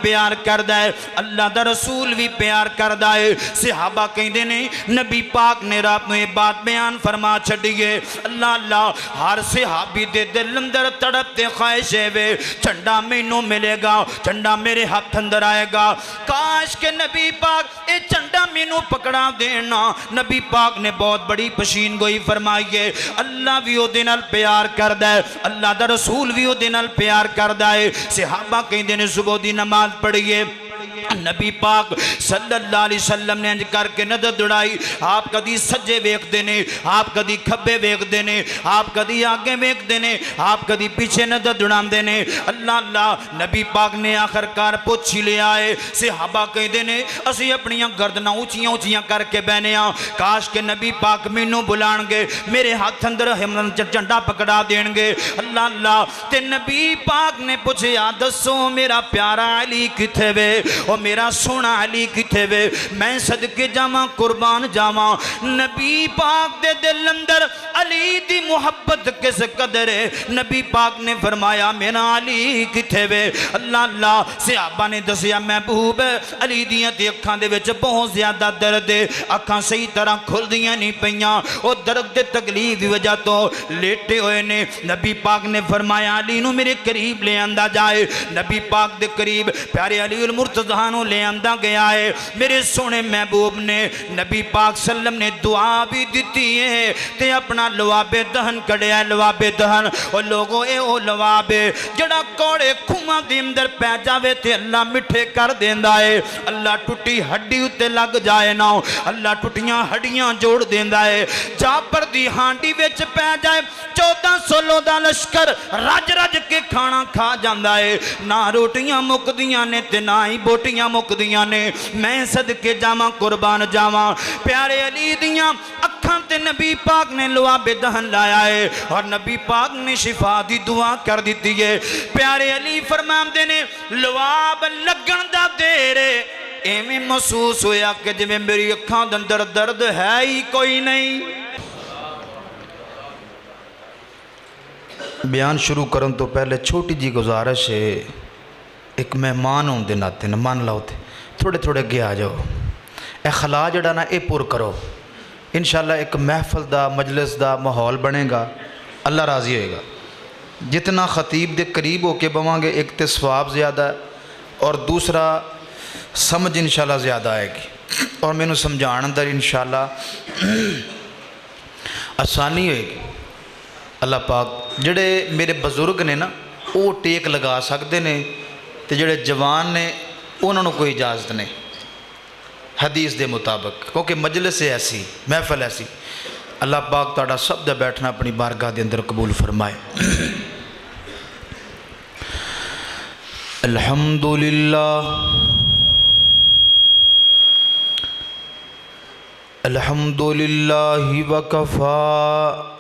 پیار کردا ہے اللہ دا رسول بھی پیار کردا ہے صحابہ کہندے نے نبی پاک نے رات نو یہ بات بیان فرما چھڈیے اللہ اللہ ہر صحابی دے دل اندر تڑپتے خواہش ہے وے جھنڈا مینوں ملے گا جھنڈا میرے ہاتھ اندر آئے گا کاش کہ نبی پاک اے جھنڈا مینوں پکڑا دینا نبی پاک نے بہت بڑی پشین گوئی فرمائی ہے اللہ بھی او دے نال پیار کردا ہے اللہ دا رسول بھی او دے نال پیار کردا ہے صحابہ کہندے نے صبح دی نماز پڑھیے نبی پاک صلی اللہ علیہ وسلم نے انج کر کے نظر دوڑائی آپ کدی سجے ویکھ دینے آپ کدی کھبے ویکھ دینے آپ کدی آگے ویکھ دینے آپ کدی پیچھے نظر دوڑان دینے اللہ اللہ نبی پاک نے آخر کار پوچھی لے آئے صحابہ کہہ دینے اسی اپنیاں گردناں اونچیاں اونچیاں کر کے بہنے کاش کہ نبی پاک مینوں بلان گے میرے ہاتھ اندر جھنڈا پکڑا دین گے اللہ اللہ تے نبی پاک نے پوچھا دسو میرا پیارا علی کتھے وے اور میرا سونا علی کتھے وے میں صدقے جاواں قربان جاواں نبی پاک دے دل اندر علی دی محبت کس قدر ہے نبی پاک نے فرمایا میرا علی کتھے وے اللہ اللہ صحابہ نے دسیا محبوب علی دیاں تے اکھاں دے وچ بہت زیادہ درد ہے اکھاں صحیح طرح کھل دیاں نہیں پیاں او درد دے تکلیف دی وجہ تو لیٹے ہوئے نے نبی پاک نے فرمایا علی نو میرے قریب لے آندا جائے نبی پاک دے قریب پیارے علی المرتضیٰ لے آندہ گیا ہے میرے سونے محبوب نے نبی پاک صلی اللہ علیہ وسلم نے دعا بھی دیتی ہے تے اپنا لواب دہن کڑیا ہے لواب دہن اور لوگوں اے او لواب جڑا کوڑے کھومہ دی اندر پہ جاوے تے اللہ مٹھے کر دیندہ ہے اللہ ٹوٹی ہڈی اتے لگ جائے نا اللہ ٹوٹیاں ہڈیاں جوڑ دیندہ ہے جا پر دی ہانڈی ویچ پہ جائے 1400 لودا لشکر رج رج کے کھانا کھا جاندہ ہے نہ روٹیاں مکدیاں نے تے نہ ہی بوٹیاں مکدیاں نے میں صدقے جاواں قربان جاواں پیارے علی دیاں اکھاں تے نبی پاک نے لواب دہن لایا ہے اور نبی پاک نے شفا دی دعا کر دیتی ہے پیارے علی فرماندے نے لواب لگن دا دیرے ایویں محسوس ہویا کہ جویں میری اکھاں دے اندر درد ہے ہی کوئی نہیں بیان شروع کرن تو پہلے چھوٹی جی گزارش ہے ایک مہمان ہوں دے ناتے نہ مان لاؤ تھے تھوڑے تھوڑے گے آ جاؤ اے خلا جڑا نا اے پور کرو انشاءاللہ ایک محفل دا مجلس دا ماحول بنے گا اللہ راضی ہوئے گا جتنا خطیب دے قریب ہو کے بواں گے ایک تے ثواب زیادہ ہے اور دوسرا سمجھ انشاءاللہ زیادہ آئے گی اور میں نے سمجھان اندر انشاءاللہ آسانی ہوئے گی اللہ پاک جڑے میرے بزرگ نے نا وہ ٹیک لگا سکتے نے تے جڑے جوان نے انہوں نے کوئی اجازت نہیں حدیث دے مطابق کیونکہ مجلس ایسی محفل ایسی اللہ پاک تاڑا سب دے بیٹھنا اپنی بارگاہ دے اندر قبول فرمائے الحمدللہ الحمدللہ وکفا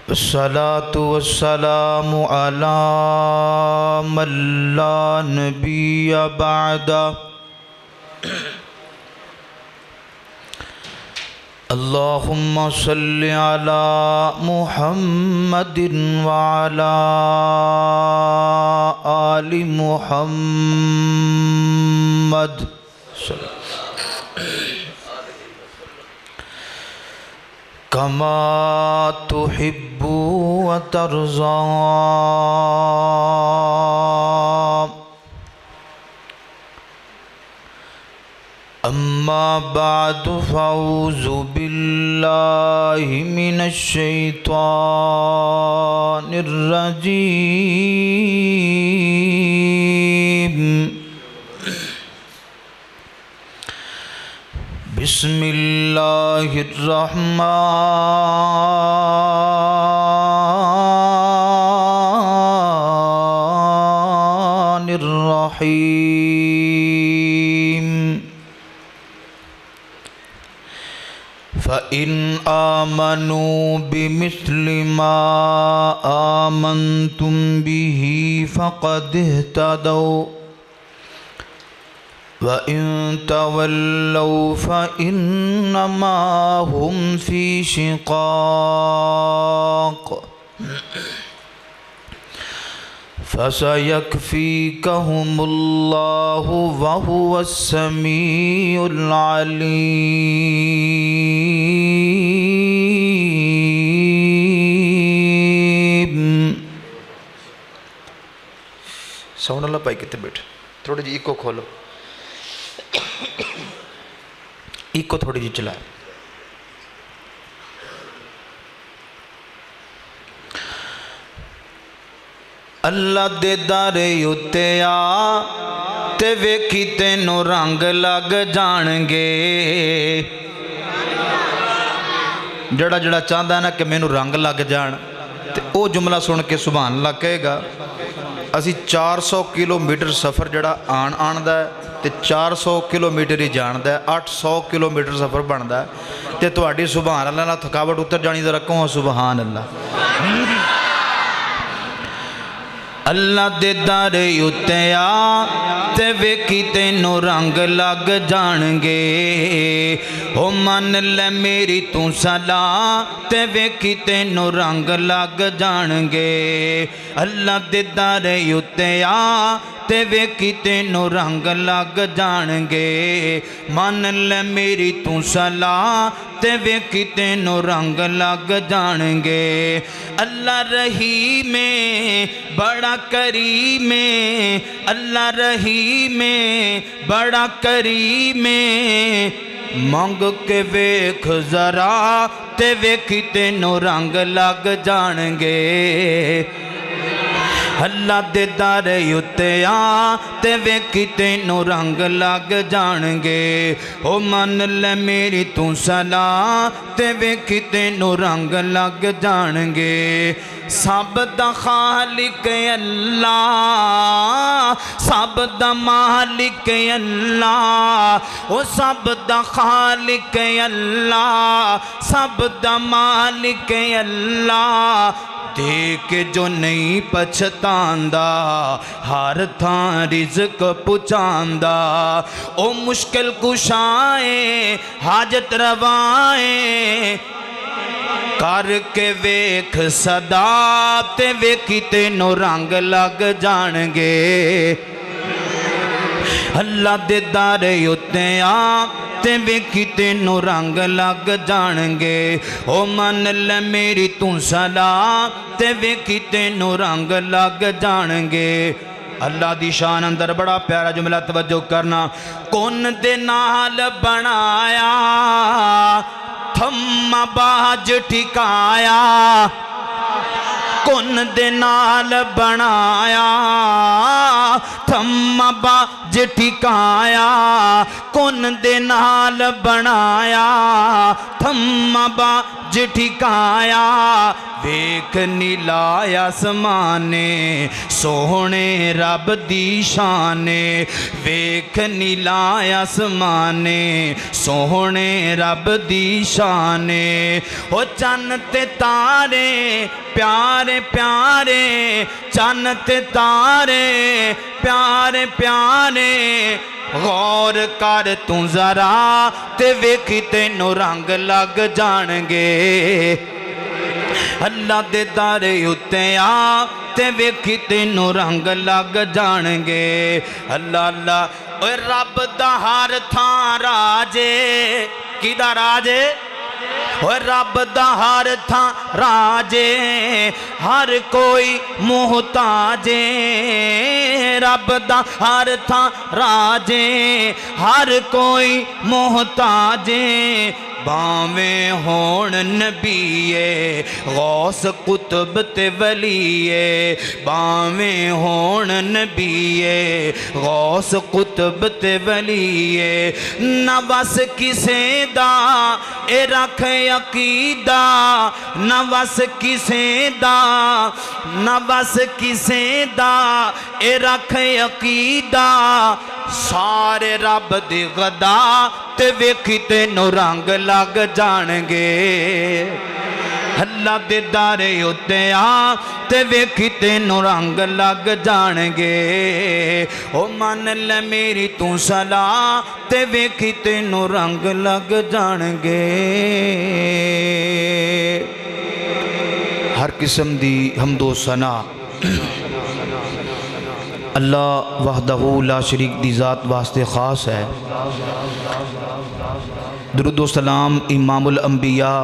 الصلاة والسلام على من لا نبي بعد اللهم صل على محمد وعلى آل محمد كما تحب وترضى أما بعد فأعوذ بالله من الشيطان الرجيم بسم الله الرحمن الرحيم فإن آمنوا بمثل ما آمنتم به فقد اهتدوا وَإِن تَوَلَّوْا فَإِنَّمَا هُمْ فِي شِقَاقٍ فَسَيَكْفِيكَهُمُ اللَّهُ وَهُوَ السَّمِيعُ الْعَلِيمُ۔ ساؤنڈ اللہ پائی کتے بیٹھے تھوڑی جی ایکو کھولو، ایکو تھوڑی جی چلائے۔ اللہ دے دارے اُتے آ تے ویکھی تینوں رنگ لگ جانگے۔ جڑا جڑا چاہتا ہے نا کہ میں نو رنگ لگ جان تے او جملہ سن کے سبحان اللہ کہے گا۔ اسی 400 کلومیٹر سفر جڑا آن دا ہے تے 400 کلومیٹر ہی جان دا ہے، 800 کلومیٹر سفر بن دا ہے تے تو آڑی سبحان اللہ نہ تھکاوٹ اتر جانی ذرا کہوں سبحان اللہ۔ اللہ دے دارے اُتے آ تے ویکھی تینوں رنگ لگ جانگے۔ او من لے میری تو صلاح تے ویکھی تینوں رنگ لگ جانگے۔ اللہ دے دارے اُتے آ تے ویکھی تینوں رنگ لگ جانگے۔ من لے میری تو صلاح تے ویکھی تینوں رنگ لگ جانگے۔ اللہ رحیم بڑا کریم، اللہ رحیم بڑا کریم، منگ کے ویکھ ذرا تے ویکھی تینوں رنگ لگ جانگے۔ اللہ دے دارے اُتے آ تے ویکھی تینوں رنگ لگ جانگے۔ او من لے میری تو صلاح تے ویکھی تینوں رنگ لگ جانگے۔ سب دا خالق اللہ، سب دا مالک اللہ، او سب دا خالق اللہ، سب دا مالک اللہ، دیکھ جو نہیں پچھتاندہ ہر تھاں رزق پچاندہ۔ او مشکل کشائے حاجت روائے، کر کے ویکھ صدا تے ویکھی تینوں رنگ لگ جانگے۔ اللہ دے دارے اُتے آ تے ویکھی تینوں رنگ لگ جانگے۔ او من لے میری تو صلاح تے ویکھی تینوں رنگ لگ جانگے۔ اللہ دی شان اندر بڑا پیارا جملہ توجہ کرنا۔ کون دے نال بنایا تھم باج ٹھکایا، کون دے نال بنایا تھم باج ٹھکایا، کون دے نال بنایا تھم باج ٹھکایا۔ ویکھ نیلا آسمانے سوہنے رب دی شانے، ویکھ نیلا آسمانے سوہنے رب دی شانے۔ او چن تے تارے پیارے پیارے، چن تے تارے پیارے پیارے، غور کر تو ذرا تے ویکھی تینوں رنگ لگ جانگے۔ اللہ دے دارے اُتے آ تے ویکھی تینوں رنگ لگ جانگے۔ اللہ اللہ اوہ رب دا ہر تھاں راجے، کی دا راجے؟ اوہ رب دا ہر تھاں راجے، ہر کوئی محتاجے۔ رب دا ہر تھاں راجے، ہر کوئی محتاجے۔ باویں ہون نبیے غوث قطب تے ولیے، باویں ہون نبیے غوث قطب تے ولیے۔ نہ بس کسے دا اے رکھ عقیدہ، نہ بس کسے دا، نہ بس کسے دا اے رکھ عقیدہ۔ سارے رب دی غدا تے ویکھی تینوں رنگ لگ جانگے۔ اللہ دے دارے اُتے آ تے ویکھی تینوں رنگ لگ جانگے۔ او من لے میری تو صلاح تے ویکھی تینوں رنگ لگ جانگے۔ ہر قسم دی حمد و ثنا اللہ وحدہ لا شریک دی ذات واسطے خاص ہے۔ درود و سلام امام الانبیاء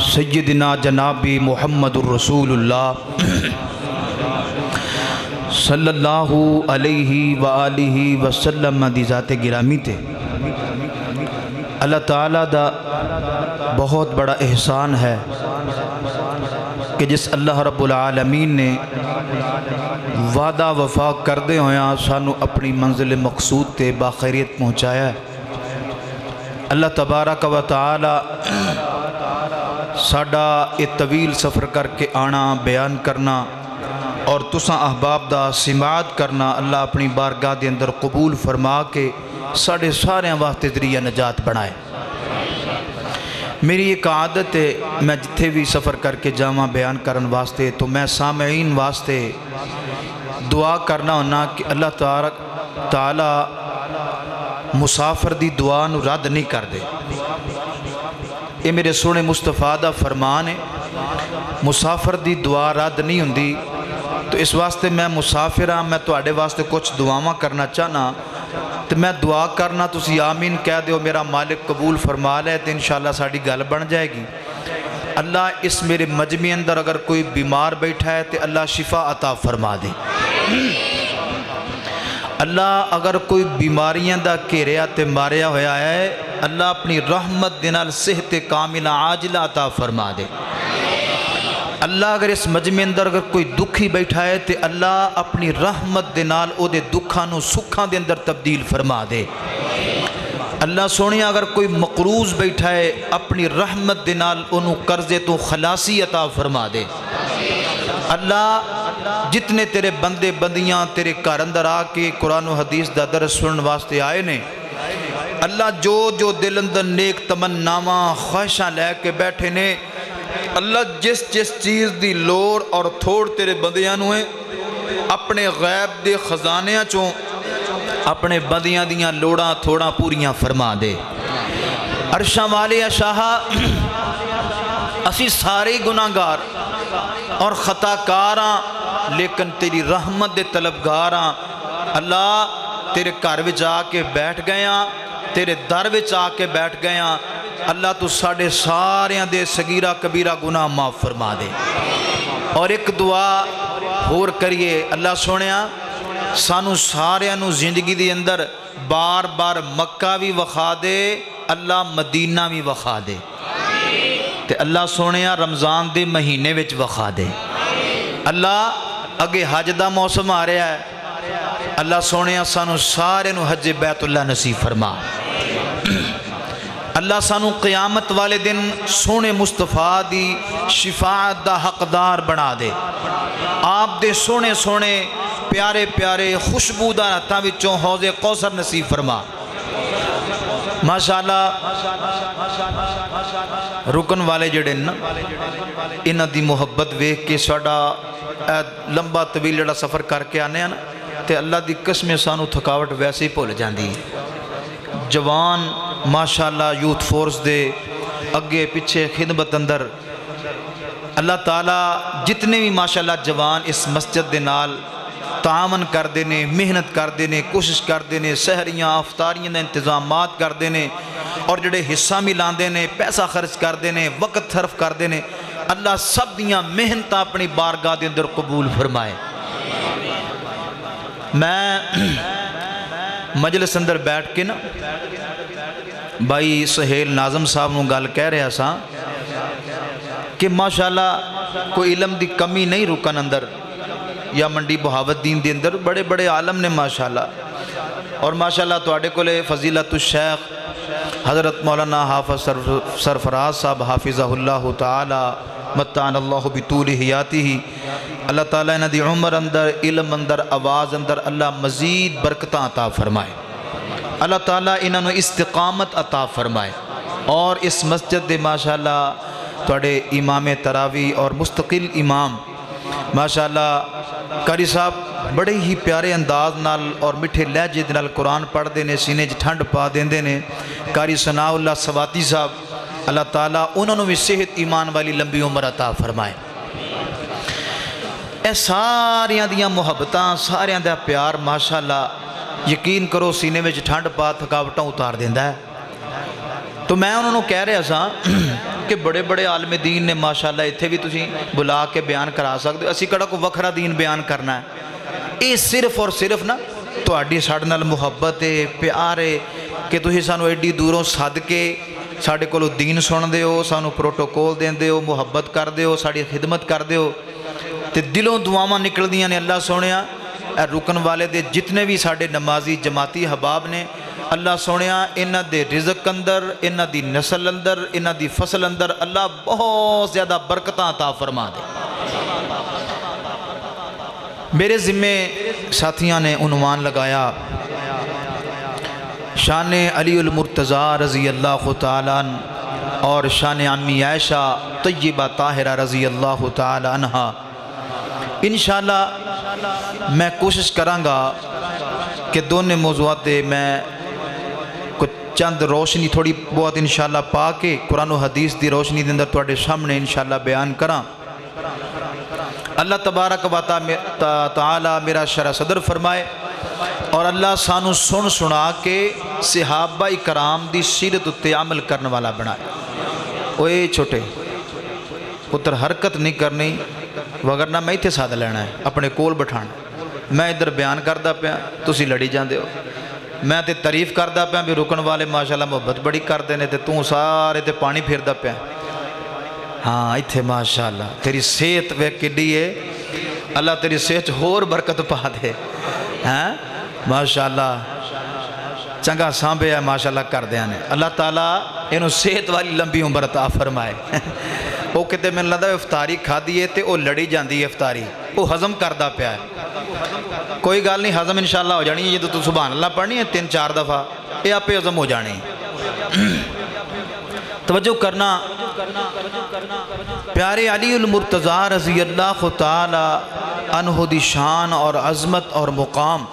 سیدنا جناب محمد الرسول اللہ صلی اللہ علیہ وآلہ وسلم دی ذات گرامی تے اللہ تعالیٰ دا بہت بڑا احسان ہے کہ جس اللہ رب العالمین نے وعدہ وفا کردے ہویاں سانو اپنی منزل مقصود تے باخیریت پہنچایا ہے۔ اللہ تبارک و تعالی ساڈا یہ طویل سفر کر کے آنا، بیان کرنا اور تساں احباب دا سماعت کرنا اللہ اپنی بارگاہ دے اندر قبول فرما کے ساڑھے سارے واسطے ذریعہ نجات بنائے۔ میری ایک عادت ہے، میں جتھے بھی سفر کر کے جاواں بیان کرن واسطے تو میں سامعین واسطے دعا کرنا ہونا کہ اللہ تعالی مسافر دی دعا نو رد نہیں کر دے۔ یہ میرے سونے مصطفیٰ دا فرمان ہے، مسافر دی دعا رد نہیں ہوندی۔ تو اس واسطے میں مسافر ہاں، میں تواڈے واسطے کچھ دعاواں کرنا چاہنا، تو میں دعا کرنا تسی آمین کہہ دیو، میرا مالک قبول فرما لے تو انشاءاللہ ساڑی گل بن جائے گی۔ اللہ اس میرے مجمع اندر اگر کوئی بیمار بیٹھا ہے تو اللہ شفا عطا فرما دے۔ اللہ اگر کوئی بیماریاں دا گھیریا تے ماریا ہویا ہے، اللہ اپنی رحمت دے نال صحت کاملہ عاجلہ عطا فرما دے۔ اللہ اگر اس مجمع اندر اگر کوئی دکھی بیٹھا ہے تو اللہ اپنی رحمت دے نال او دے دکھاں نو سکھاں دے اندر تبدیل فرما دے۔ اللہ سونیا اگر کوئی مقروض بیٹھا ہے اپنی رحمت دے نال انہوں قرضے تو خلاصی عطا فرما دے۔ اللہ جتنے تیرے بندے بندیاں تیرے گھر اندر آ کے قرآن و حدیث دا درس سنن واسطے آئے نے، اللہ جو دل اندر نیک تمناواں خواہشاں لے کے بیٹھے نے، اللہ جس چیز دی لوڑ اور تھوڑ تیرے بندیاں نو ہے اپنے غیب دے خزانیاں چوں اپنے بندیاں دیاں لوڑاں تھوڑاں پوریاں فرما دے۔ عرشاں والے شاہا اسی سارے گناہگار اور خطاکاراں لیکن تیری رحمت دے طلبگاراں، اللہ تیرے گھر وچ آ کے بیٹھ گیاں، تیرے در وچ آ کے بیٹھ گیاں، اللہ تو ساڑھے ساریاں دے صغیرہ کبیرہ گناہ معاف فرما دے۔ اور ایک دعا ہور کریے، اللہ سونیا سانو ساریاں نو زندگی دے اندر بار بار مکہ بھی وخا دے، اللہ مدینہ بھی وخا دے، تے اللہ سونیا رمضان دے مہینے وچ وخا دے۔ اللہ اگے حج دا موسم آ رہا ہے، اللہ سونیا سانو سارے نو حج بیت اللہ نصیب فرما۔ اللہ سانو قیامت والے دن سونے مصطفیٰ دی شفاعت دا حقدار بنا دے۔ آپ دے سونے سونے پیارے پیارے خوشبودار ہتھاں وچوں حوض کوثر نصیب فرما۔ ماشاءاللہ رکن والے جڑے نا انہاں دی محبت ویکھ کے ساڈا لمبا طویل جڑا سفر کر کے آنے ہیں نا تے اللہ دی قسم سانو تھکاوٹ ویسے ہی بھول جاندی ہے۔ جوان ماشاءاللہ یوتھ فورس دے اگے پیچھے خدمت اندر اللہ تعالیٰ جتنے بھی ماشاءاللہ جوان اس مسجد دے نال تعاون کر دینے، محنت کر دینے، کوشش کر دینے، سحریاں افطاریاں دے انتظامات کر دینے اور جڑے حصہ ملان دینے، پیسہ خرچ کر دینے، وقت صرف کر دینے، اللہ سب دیاں محنت اپنی بارگاہ دے اندر قبول فرمائے۔ میں مجلس اندر بیٹھ کے نا بھائی سہیل ناظم صاحب نو گل کہہ رہا سا کہ ماشاءاللہ کوئی علم دی کمی نہیں رکن اندر یا منڈی بہاوت دین دے اندر بڑے بڑے عالم نے ماشاءاللہ، اور ماشاءاللہ تواڈے کولے فضیلت الشیخ حضرت مولانا حافظ سرفراز صاحب حافظہ اللہ تعالی متعن اللہ بطول حیاتی، اللہ تعالیٰ انہاں دی عمر اندر، علم اندر، آواز اندر اللہ مزید برکتاں عطا فرمائے، اللہ تعالیٰ انہاں نو استقامت عطا فرمائے، اور اس مسجد دے ماشاءاللہ تواڈے امام تراوی اور مستقل امام ماشاءاللہ قاری صاحب بڑے ہی پیارے انداز نال اور مٹھے لہجے نال قرآن پڑھ دینے، سینے چ ٹھنڈ پا دیندے نے۔ قاری ثناء اللہ سواتی صاحب اللہ تعالیٰ انہوں نے بھی صحت ایمان والی لمبی عمر عطا فرمائے۔ اے ساریاں دیاں محبتاں ساریاں دا پیار ماشاءاللہ یقین کرو سینے میں ٹھنڈ پا تھکاوٹاں اتار دیندہ ہے۔ تو میں انہوں نے کہہ رہا سا کہ بڑے بڑے عالم دین نے ماشاءاللہ اتھے بھی تسی بلا کے بیان کرا سکتے، اسی کڑا کو وکھرا دین بیان کرنا ہے۔ یہ صرف اور صرف نا تہاڈی ساڈے نال محبت ہے، پیار ہے کہ تسی سانو ایڈی دوروں سد کے ساڈے کولوں دین سن دے ہو، سانو پروٹوکول دیندے ہو، محبت کر دے ہو، ساڈی خدمت کر دے ہو تے دلوں دعاواں نکل دیاں نے۔ اللہ سونیا اے رکن والے دے جتنے بھی ساڈے نمازی جماعتی حباب نے، اللہ سونیا انہاں دے رزق اندر، انہاں دی نسل اندر، انہاں دی فصل اندر اللہ بہت زیادہ برکتاں عطا فرما دے۔ میرے ذمے ساتھیاں نے عنوان لگایا شان علی المرتضیٰ رضی اللہ تعالیٰ عنہ اور شان عمی عائشہ طیبہ طاہرہ رضی اللہ تعالیٰ عنہ۔ انشاءاللہ میں کوشش کرانگا کہ دونوں موضوعات میں کچھ چند روشنی تھوڑی بہت انشاءاللہ پا کے قرآن و حدیث دی روشنی دے اندر تواڈے سامنے انشاءاللہ بیان کراں۔ اللہ تبارک و تعالی میرا شرح صدر فرمائے اور اللہ سانو سن سنا کے صحابہ کرام دی سیرت اتے عمل کرنے والا بنائے۔ اوے چھوٹے پتر حرکت نہیں کرنی وگرنہ میں اتھے ساتھ لینا ہے، اپنے کول بٹھانا۔ میں ادھر بیان کردہ پیا تسی لڑی جاندے ہو، میں تے تعریف کردہ پیا بھی رکن والے ماشاءاللہ محبت بڑی کردے نے تے توں سارے تے پانی پھیردہ پیا۔ ہاں اتھے ماشاءاللہ تیری صحت وے کڈی ہے، اللہ تیری صحت ہور برکت پا دے۔ ہاں ماشاءاللہ چنگا سانبے ہے ماشاءاللہ کر دیا نے، اللہ تعالیٰ انہوں صحت والی لمبی عمر عطا فرمائے۔ وہ کہتے میں لگتا ہے افطاری کھا دیئے تے وہ لڑی جاندی ہے افطاری، وہ ہضم کردہ پیا ہے۔ کوئی گال نہیں، ہضم انشاءاللہ ہو جانی ہے، یہ تو سبحان اللہ پڑھنی ہے 3-4 دفعہ، یہ آپ پہ ہضم ہو جانی ہے۔ توجہ کرنا، پیارے علی المرتضیٰ رضی اللہ تعالی عنہ دی شان اور عظمت اور مقام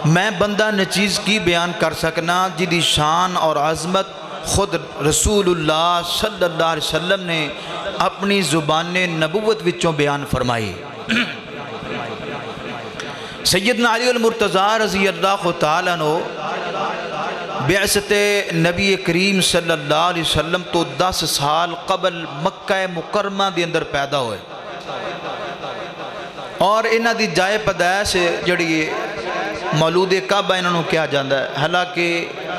میں بندہ نچیز کی بیان کر سکنا جی دی شان اور عظمت خود رسول اللہ صلی اللہ علیہ وسلم نے اپنی زبان نبوت وچوں بیان فرمائی۔ سیدنا علی المرتضیٰ رضی اللہ تعالیٰ عنہ بعثت نبی کریم صلی اللہ علیہ وسلم تو 10 سال قبل مکہ مکرمہ دے اندر پیدا ہوئے اور انہاں دی جائے پیدائش جڑی مولود کعبہ انہوں کیا جاندہ ہے، حالانکہ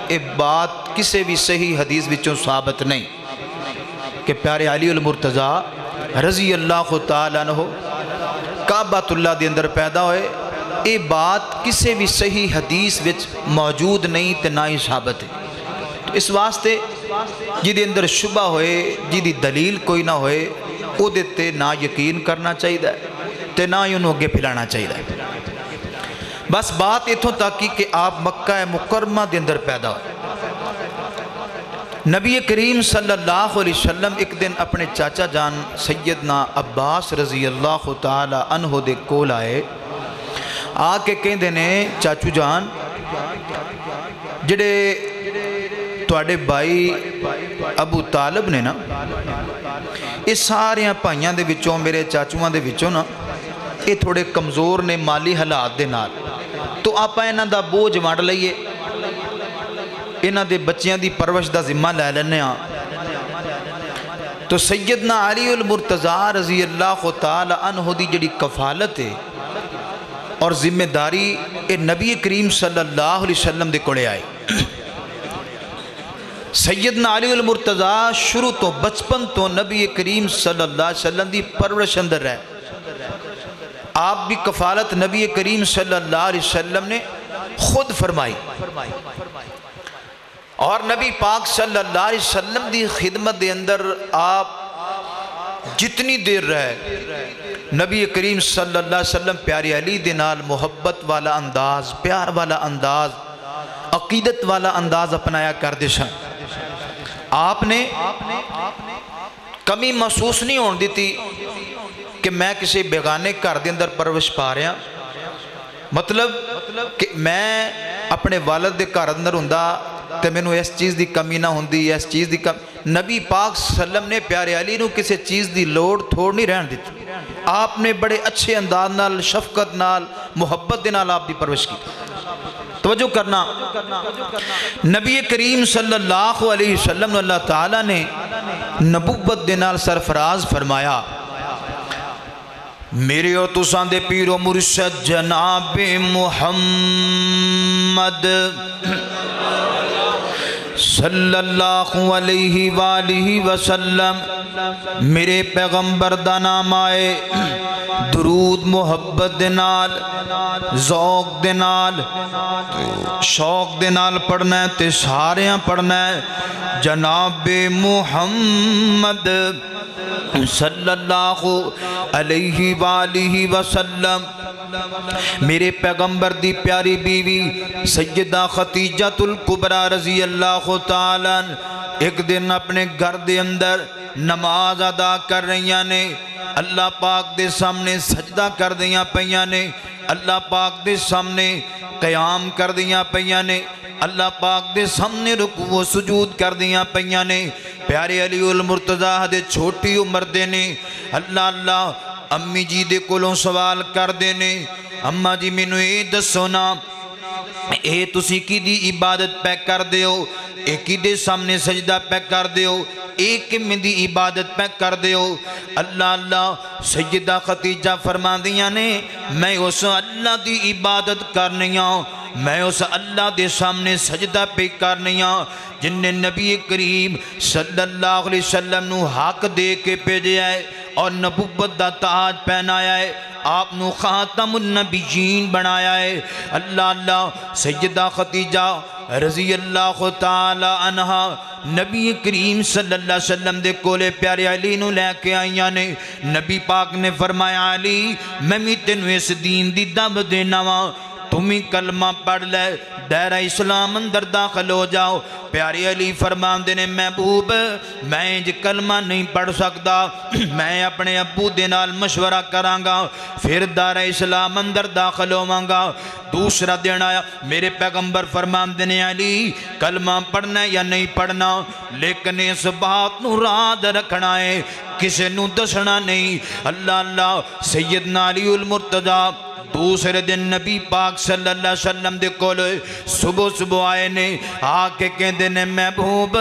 یہ بات کسی بھی صحیح حدیث وچوں ثابت نہیں کہ پیارے علی المرتضیٰ رضی اللہ تعالیٰ عنہ کعبۃ اللہ دے اندر پیدا ہوئے، یہ بات کسی بھی صحیح حدیث وچ موجود نہیں تے نہ ہی ثابت ہے۔ اس واسطے جی دے اندر شبہ ہوئے، جی دی دلیل کوئی نہ ہوئے، او دیتے نہ یقین کرنا چاہیے تے نہ ہی انہوں اگے پھیلانا چاہیے۔ بس بات اتھوں تک کہ آپ مکہ مکرمہ دے اندر پیدا ہوئے۔ نبی کریم صلی اللہ علیہ وسلم ایک دن اپنے چاچا جان سیدنا عباس رضی اللہ تعالی عنہ دے کول آئے، آ کے کہندے نے چاچو جان جڑے تواڈے بھائی ابو طالب نے نا، اس ساریاں بھائیاں دے وچوں میرے چاچوان دے وچوں نا یہ تھوڑے کمزور نے مالی حالات دے نال، تو آپ انہاں دا بوجھ وانڈ لئیے، انہاں دے بچیاں دی پرورش دا ذمہ لے لینے ہاں۔ تو سیدنا علی المرتضیٰ رضی اللہ تعالی عنہ دی جڑی کفالت ہے اور ذمہ داری اے نبی کریم صلی اللہ علیہ وسلم دے کڑے آئے۔ سیدنا علی المرتضیٰ شروع تو بچپن تو نبی کریم صلی اللہ علیہ وسلم دی پرورش اندر رہے، آپ بھی کفالت نبی کریم صلی اللہ علیہ وسلم نے خود فرمائی اور نبی پاک صلی اللہ علیہ وسلم دی خدمت دے اندر آپ جتنی دیر رہے، نبی کریم صلی اللہ علیہ وسلم پیارے علی دے نال محبت والا انداز، پیار والا انداز، عقیدت والا انداز اپنایا کر دے سن۔ آپ نے کمی محسوس نہیں ہون دیتی کہ میں کسی بیگانے گھر دے اندر پرورش پا رہا، مطلب کہ میں اپنے والد دے گھر اندر ہوندا تے مینوں اس چیز دی کمی نہ ہوندی، اس چیز دی کمی۔ نبی پاک صلی اللہ علیہ وسلم نے پیارے علی نو کسی چیز دی لوڑ تھوڑ نہیں رہن دیتی، آپ نے بڑے اچھے انداز نال شفقت نال محبت دے نال آپ دی پرورش کی توجہ کرنا نبی کریم صلی اللہ علیہ وسلم اللہ تعالیٰ نے نبوت دے نال سرفراز فرمایا میرے اور تساں دے پیر و مرشد جناب محمد صلی اللہ علیہ وآلہ وسلم میرے پیغمبر دا نام آئے درود محبت دے نال ذوق دے نال شوق دے نال پڑھنا ہے تے ساریاں پڑھنا ہے جناب محمد صلی اللہ علیہ وآلہ وسلم میرے پیغمبر دی پیاری بیوی سیدہ خدیجہ الکبریٰ رضی اللہ تعالیٰ ایک دن اپنے گھر دے اندر نماز ادا کر رہیاں نے اللہ پاک دے سامنے سجدہ کر دیاں پیاں نے اللہ پاک دے سامنے قیام کر دیاں پیاں نے اللہ پاک دے سامنے رکوع و سجود کر دیاں پیاں نے پیارے علی المرتضیٰ دے چھوٹی عمر دے نے اللہ امی جی دے کولوں سوال کر دے نے اماں جی مینوں اے دسو نا اے تسی کی دی عبادت پہ کر دیو اے کی دے سامنے سجدہ پہ کر دیو ایک میں دی عبادت پہ کر دیو اللہ سیدہ خدیجہ فرما دیاں نے میں اس اللہ دی عبادت کرنیاں میں اس اللہ دے سامنے سجدہ پہ کرنیاں جن نے نبی کریم صلی اللہ علیہ وسلم نو حق دے کے بھیجا ہے اور نبوت دا تاج پہنایا ہے آپ نو خاتم النبیین بنایا ہے اللہ سیدہ خدیجہ رضی اللہ تعالی عنہ نبی کریم صلی اللہ علیہ وسلم دے کولے پیارے علی نو لے کے آئیاں نے نبی پاک نے فرمایا علی میں بھی تینوں اس دین دی دعوت دینا وا تمہیں کلمہ پڑھ لے دائرہ اسلام اندر داخل ہو جاؤ پیارے علی فرماندے نے محبوب میں جو کلمہ نہیں پڑھ سکتا میں اپنے ابو دے نال مشورہ کراں گا پھر دائرہ اسلام اندر داخل ہوواں گا دوسرا دن آیا میرے پیغمبر فرماندے نے علی کلمہ پڑھنا یا نہیں پڑھنا لیکن اس بات نو راز رکھنا ہے کسے نو دسنا نہیں اللہ سیدنا علی المرتضیٰ دوسرے دن نبی پاک صلی اللہ علیہ وسلم دے کولے صبح آئے نے آکے کہندے نے محبوب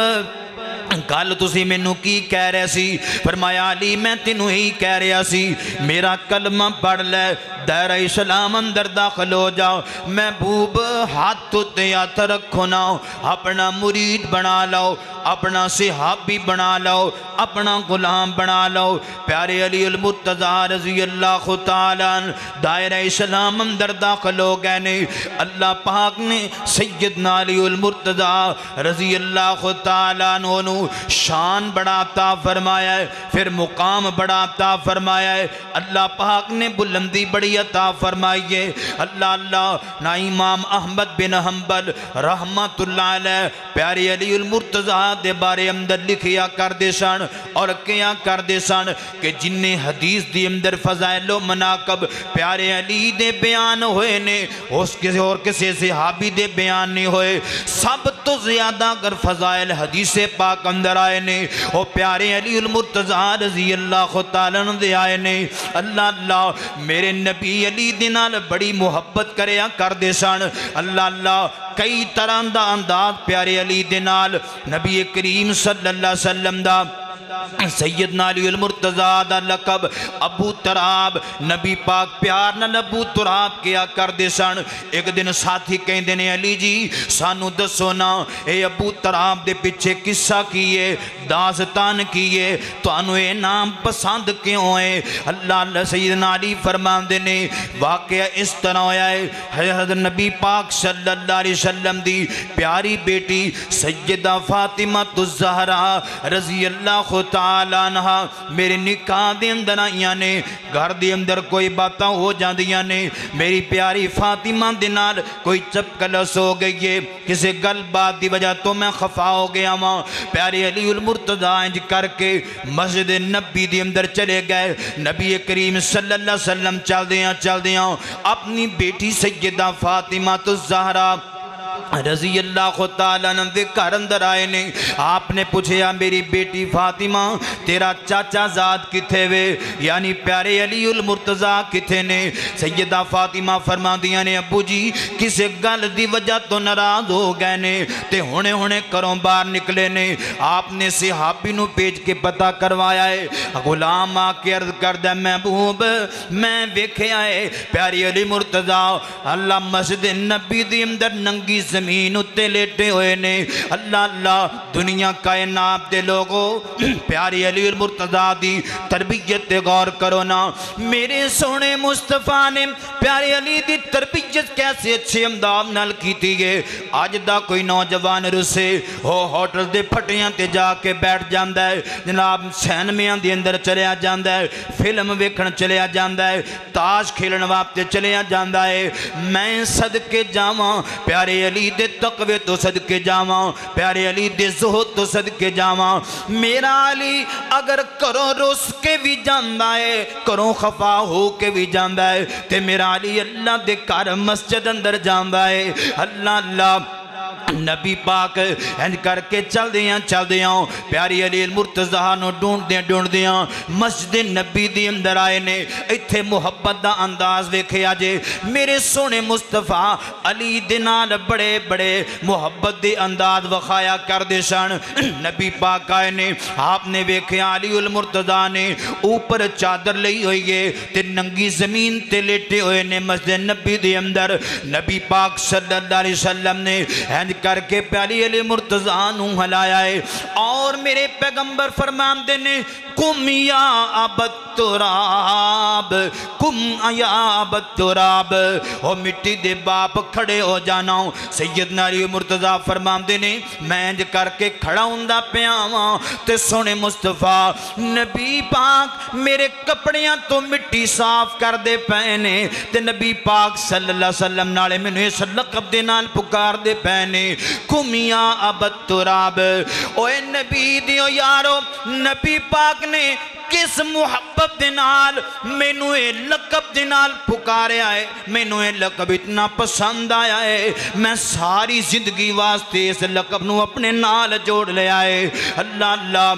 کل تسی مینوں کی کہہ رہے سی فرمایا علی میں تینوں ہی کہہ رہا سی میرا کلمہ پڑھ لے دائرہ اسلام اندر داخل ہو جاؤ محبوب ہاتھ تے ہاتھ رکھو نا اپنا مرید بنا لو اپنا صحابی بنا لو اپنا غلام بنا لو پیارے علی المرتضیٰ رضی اللہ تعالیٰ دائرہ اسلام اندر داخل ہو گئے نے اللہ پاک نے سیدنا علی المرتضیٰ رضی اللہ تعالیٰ عنہ شان بڑا عطا فرمایا ہے پھر مقام بڑا عطا فرمایا ہے اللہ پاک نے بلندی بڑی عطا فرمائی ہے اللہ نا امام احمد بن حنبل رحمت اللہ علیہ پیارے علی المرتضیٰ دے بارے اندر لکھیا کر دے سن اور کیا کر دے سن کہ جن حدیث دی اندر فضائل و مناقب پیارے علی دے بیان ہوئے نے اس کسی اور کسی صحابی دے بیان نہیں ہوئے سب تو زیادہ اگر فضائل حدیث پاک اندر آئے نے وہ پیارے علی المرتضیٰ رضی اللہ تعالیٰ دے آئے نے اللہ میرے نبی علی دے نال بڑی محبت کریا کر دے سن اللہ کئی طرح دا انداز پیارے علی دے نال نبی کریم صلی اللہ علیہ وسلم دا سیدنا علی المرتضیٰ دا لقب ابو تراب نبی پاک پیار نال ابو تراب کیا کر دے سن ایک دن ساتھی کہندے نے علی جی سانو دسو نا اے ابو تراب دے پیچھے قصہ کیے داستان کیے تو انو اے نام پسند کیوں ہے اللہ سیدنا علی فرماندے نے واقعہ اس طرح ہویا ہے حضرت نبی پاک صلی اللہ علیہ وسلم دی پیاری بیٹی سیدہ فاطمہ الزہرا رضی اللہ تعالیٰ عنہ میرے نکاح دے اندر آئیاں نے گھر دے اندر کوئی باتاں ہو جاندیاں نے میری پیاری فاطمہ دے نال کوئی چپکلس ہو گئی ہے کسی گل بات دی وجہ تو میں خفا ہو گیا ماں پیارے علی المرتضیٰ انج کر کے مسجد نبی دے اندر چلے گئے نبی کریم صلی اللہ علیہ وسلم چل دیاں اپنی بیٹی سیدہ فاطمہ الزہرا رضی اللہ تعالیٰ عنہ دے گھر اندر آئے نے. آپ نے پوچھیا میری بیٹی فاطمہ تیرا چاچا زاد کتھے وے یعنی پیارے علی المرتضیٰ کتھے نے. سیدہ فاطمہ فرما دیا نے ابو جی کسے گل دی وجہ تو ناراض ہو گئے نے تے ہونے ہونے کروں باہر نکلے نے. آپ نے صحابی نو بھیج کے پتہ کروایا ہے. غلام آ کے عرض کردہ محبوب میں ویکھیا ہے پیارے علی مرتضیٰ اللہ مسجد نبی دی اندر ننگی زمین اتے لیٹے ہوئے نے. اللہ اللہ دنیا کائنات دے لوگو پیاری علی المرتضیٰ دی تربیت تے غور کرو نا. میرے سونے مصطفیٰ نے پیارے علی دی تربیت کیسے اچھے انداز نال کیتی ہے. آج دا کوئی نوجوان رسے ہو ہوٹل دے پھٹیاں تے جا کے بیٹھ جاندہ ہے جناب سینمیاں دی اندر چلیا جاندہ ہے فلم ویکھن چلیا جاندہ ہے تاش کھیلن واسطے چلیا جاندہ ہے. میں صدقے جاواں پیارے علی دے تقوی تو صدقے جاواں پیارے علی دے زہد تو صدقے جاواں. میرا علی اگر کروں رس کے بھی جاندہ ہے کروں خفا ہو کے بھی جاندہ ہے تے میرا علی اللہ دے کار مسجد اندر جاندہ ہے. اللہ اللہ نبی پاک انج کر کے چل دیاں پیاری علی المرتضیٰ نو ڈھونڈ دیاں مسجد نبی دی اندر آئے نے. ایتھے محبت دا انداز ویکھیا جے میرے سونے مصطفیٰ علی دے نال بڑے بڑے محبت دے انداز وخایا کر دے سن. نبی پاک آئے نے آپ نے ویکھیا علی المرتضیٰ نے اوپر چادر لئی ہوئی ہے تے ننگی زمین تے لیٹے ہوئے نے مسجد نبی دے اندر. نبی پاک صلی اللہ علیہ وسلم نے کر کے پیاری علی مرتضیٰ نو ہلایا ہے اور میرے پیغمبر فرماندے نے کم یا ابت تراب کم یا ابت تراب او مٹی دے باپ کھڑے ہو جانا. سیدنا علی مرتضیٰ فرماندے نے میں انج کر کے کھڑا ہوندا پیاواں تے سونے مصطفیٰ نبی پاک میرے کپڑیاں تو مٹی صاف کر دے پے نے تے نبی پاک صلی اللہ علیہ وسلم نالے مینوں اس لقب دے نال پکار دے پے نے کم یا ابت تراب. اوے نبی دیو یارو نبی پاک نے کس محبت دنال مینوں اے لقب دنال پکارے آئے مینوں اے لقب اتنا پسند آیا ہے میں ساری زندگی واسطے اس لقب نو اپنے نال جوڑ لے آئے. اللہ اللہ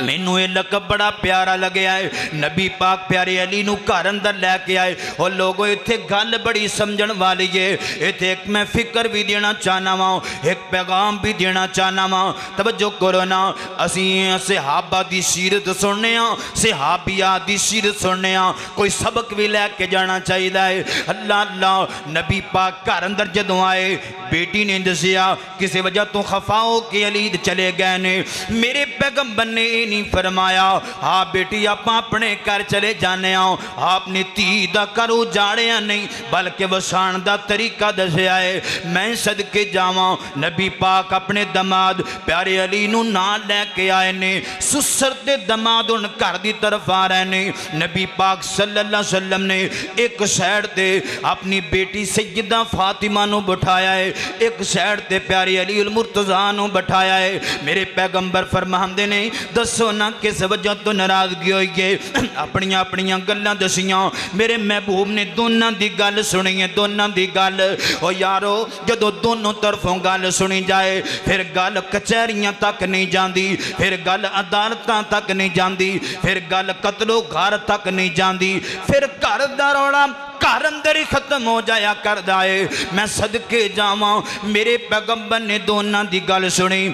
مینوں یہ لقب بڑا پیارا لگے آئے. نبی پاک پیارے علی نو گھر اندر لے کے آئے اور لوگوں ایتھے گل بڑی سمجھن والی ہے. ایتھے ایک میں فکر بھی دینا چاہنا ہوں ایک پیغام بھی دینا چاہنا ہوں. توجہ کرو نا اسیں صحابہ دی سیرت سننے ہاں صحابیات دی سیرت سننے ہاں کوئی سبق بھی لے کے جانا چاہیے ہے. اللہ اللہ نبی پاک گھر اندر جدوں آئے بیٹی نے دسیا کسی وجہ تو خفا ہو کے علی چلے گئے نے. میرے پیغمبر نے نہیں فرمایا ہاں بیٹی آپ اپنے گھر چلے جانے آؤ آپ نے تی دا گھر اجاڑیا نہیں بلکہ وسان دا طریقہ دسیا ہے. میں صدقے جاواں نبی پاک اپنے دماد پیارے علی نو نال لے کے آئے نے. سسر دے دماد ان گھر دی طرف آ رہے نے. نبی پاک صلی اللہ علیہ وسلم نے ایک سائڈ تے اپنی بیٹی سیدہ فاطمہ نو بٹھایا ہے ایک سائڈ تے پیارے علی المرتضیٰ نو بٹھایا ہے. میرے پیغمبر فرماندے نے دسو نا کس وجہ تو ناراضگی ہوئی ہے اپنیاں گلاں دسیاں. میرے محبوب نے دونوں دی گل سنی ہے دونوں دی گل. او یارو جدو دونوں طرفوں گل سنی جائے پھر گل کچہریاں تک نہیں جاندی پھر گل عدالتاں تک نہیں جاندی پھر گل قتل و غار تک نہیں جاندی پھر گھر دا روڑا گھر اندر ہی ختم ہو جایا کر دائے. میں صدقے جاواں میرے پیغمبر نے دونوں دی گل سنی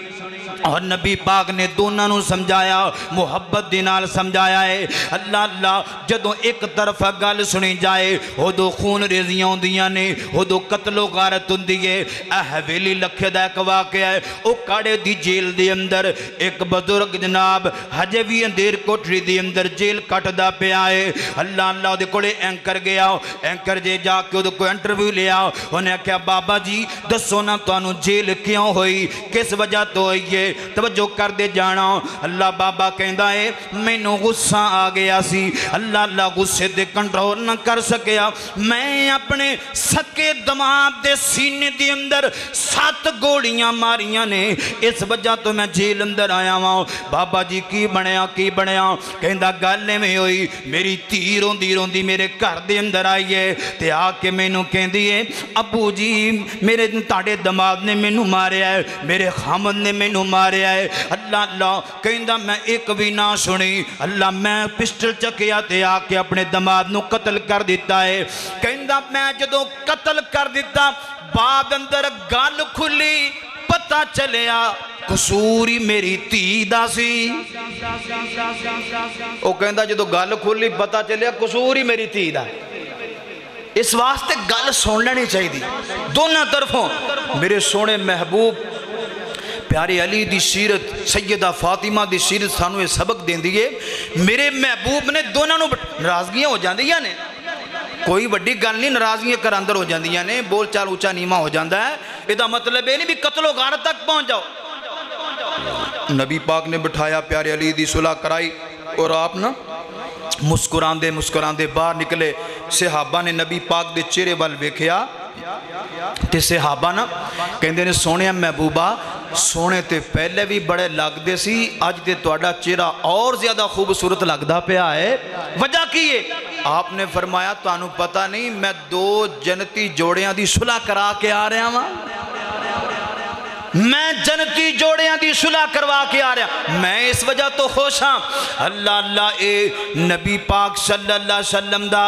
اور نبی پاک نے دونوں نو سمجھایا محبت دینال سمجھایا ہے. اللہ اللہ جدو ایک طرف گل سنی جائے ادو خون ریزیاں ہوندیاں نے ادو قتل و غارت ہوندی ہے. حویلی لکھے دا ایک واقعہ ہے او کاڑے دی جیل دی اندر ایک بزرگ جناب ہجے بھی اندیر کوٹری دی اندر جیل کٹ دا پیا ہے. اللہ اللہ دے کولے اینکر گیا اینکر جے جا کے ادو کو انٹرویو لیا انہیں کہا بابا جی دسو نا تانوں جیل کیوں ہوئی کس وجہ تو ہوئی ہے. توجہ کر دے جانا اللہ بابا کہندا ہے مینوں غصہ آ گیا سی اللہ غصے دے کنٹرول نہ کر سکیا میں اپنے سکے دماغ دے سینے دے اندر 7 گولیاں ماریاں نے اس وجہ تو میں جیل اندر آیا ہوں بابا جی کی بنیا کہندا گل ایویں ہوئی میری دھی روندی روندی میرے گھر دے اندر آئی ہے تے آ کے مینوں کہندی ہے ابو جی میرے تاڑے دماغ نے مینوں ماریا ہے میرے خامد نے مینوں ماریا ہے اللہ کہندا میں ایک بھی نہ سنی اللہ میں پسٹل چکیا تے آ کے اپنے دماغ نو قتل کر دیتا ہے کہندا میں جدوں قتل کر دیتا بعد اندر گل کھلی پتہ چلیا قصور ہی میری دھی دا سی وہ کہندا جدو گل کھلی پتہ چلیا قصور ہی میری دھی دا اس واسطے گل سن لینی چاہیے دونوں طرفوں میرے سونے محبوب پیارے علی دی سیرت سیدہ فاطمہ دی سیرت سانو یہ سبق دین دیئے میرے محبوب نے دونوں ناراضگیاں ہو جاندیاں نے کوئی بڑی گل نہیں ناراضگیاں کر اندر ہو جاندیاں نے بول چال اونچا نیما ہو جاندا ہے یہ مطلب یہ نہیں بھی قتل و غارت تک پہنچ جاؤ نبی پاک نے بٹھایا پیارے علی دی صلح کرائی اور آپ نا مسکران دے باہر نکلے صحابہ نے نبی پاک دے چہرے وال ویکھیا تے صحابہ نا کہندے نے سونے محبوبہ سونے تے پہلے بھی بڑے لگ دے سی اج تے تواڈا چہرہ اور زیادہ خوبصورت لگدا پیا ہے وجہ کی ہے آپ نے فرمایا تانوں پتہ نہیں میں 2 جنتی جوڑیاں دی صلح کرا کے آ رہا ہاں میں جنتی جوڑیاں دی صلح کروا کے آ رہا میں اس وجہ تو خوش ہاں اللہ اے نبی پاک صلی اللہ علیہ وسلم دا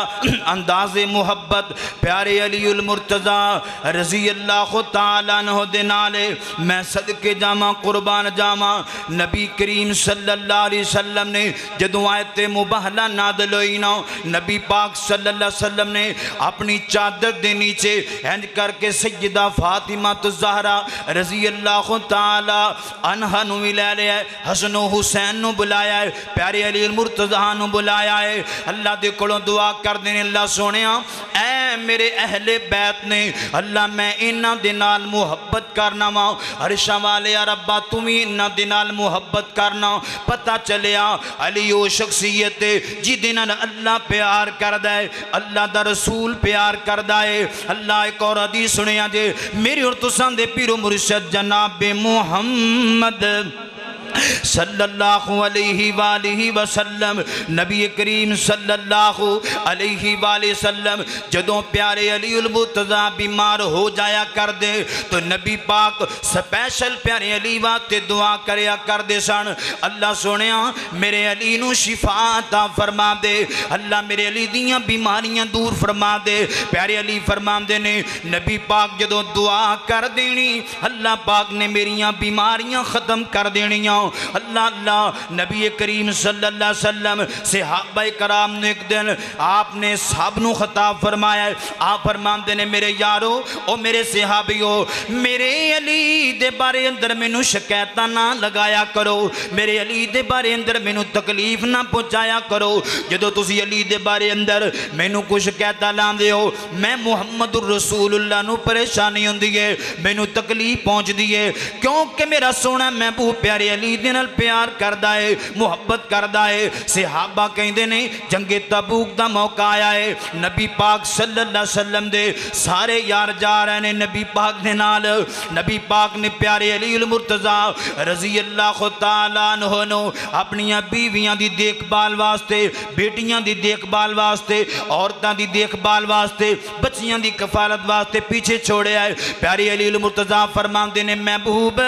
انداز محبت پیارے علی المرتضی رضی اللہ تعالیٰ عنہ دے نالے میں صدقے جاما قربان جاما نبی کریم صلی اللہ علیہ وسلم نے جدوں آیت مباہلہ نازل ہوئی نا نبی پاک صلی اللہ علیہ وسلم نے اپنی چادر دے نیچے ہنج کر کے سیدہ فاطمہ الزہرا رضی اللہ تعالی عنہ نو ملا لیا ہے حسن و حسین نو بلایا ہے پیارے علی المرتضی نو بلایا ہے اللہ دے کولوں دعا کر دینے اللہ سونیا اے میرے اہل بیت نے اللہ میں انہاں دے نال محبت کرنا وا عرشاں والے یا ربا تمہیں انہاں دے نال محبت کرنا پتہ چلیا علی او شخصیت جی دے نال اللہ پیار کردا ہے اللہ دا رسول پیار کردا ہے اللہ ایک اور حدیث سنیا جے میری اور تساں دے پیرو مرشد جناب محمد صلی اللہ علیہ وآلہ وسلم نبی کریم صلی اللہ علیہ وآلہ وسلم جدوں پیارے علی المرتضی بیمار ہو جایا کر دے تو نبی پاک سپیشل پیارے علی واسطے دعا کریا کر دے سن اللہ سونیا میرے علی نو شفا عطا فرما دے اللہ میرے علی دیاں بیماریاں دور فرما دے پیارے علی فرما دے نے نبی پاک جدوں دعا کر دینی اللہ پاک نے میریاں بیماریاں ختم کر دینیاں اللہ نبی کریم صلی اللہ علیہ وسلم صحابہ کرام نے ایک دن آپ نے سب نو خطاب فرمایا آپ فرماندے نے میرے یارو او میرے صحابیو میرے علی دے بارے اندر مینوں شکایتاں نہ لگایا کرو میرے علی دے بارے اندر مینوں تکلیف نہ پہنچایا کرو جدوں تسی علی دے بارے اندر مینوں کوئی شکایتاں لاندے ہو میں محمد الرسول اللہ نو پریشانی ہوندی ہے مینوں تکلیف پہنچدی ہے کیونکہ میرا سونا محبوب پیارے علی دے نال پیار کردا ہے محبت کردا ہے صحابہ کہندے نے جنگ تبوک دا موقع آیا ہے نبی پاک صلی اللہ علیہ وسلم دے سارے یار جا رہے نے نبی پاک دے نال نبی پاک نے پیارے علی المرتضی رضی اللہ تعالیٰ عنہ نو اپنی بیویاں دی دیکھ بھال واسطے بیٹیاں دی دیکھ بھال واسطے عورتاں دی دیکھ بھال واسطے بچیاں دی کفالت واسطے پیچھے چھوڑے آئے پیارے علی المرتضی فرماندے نے محبوب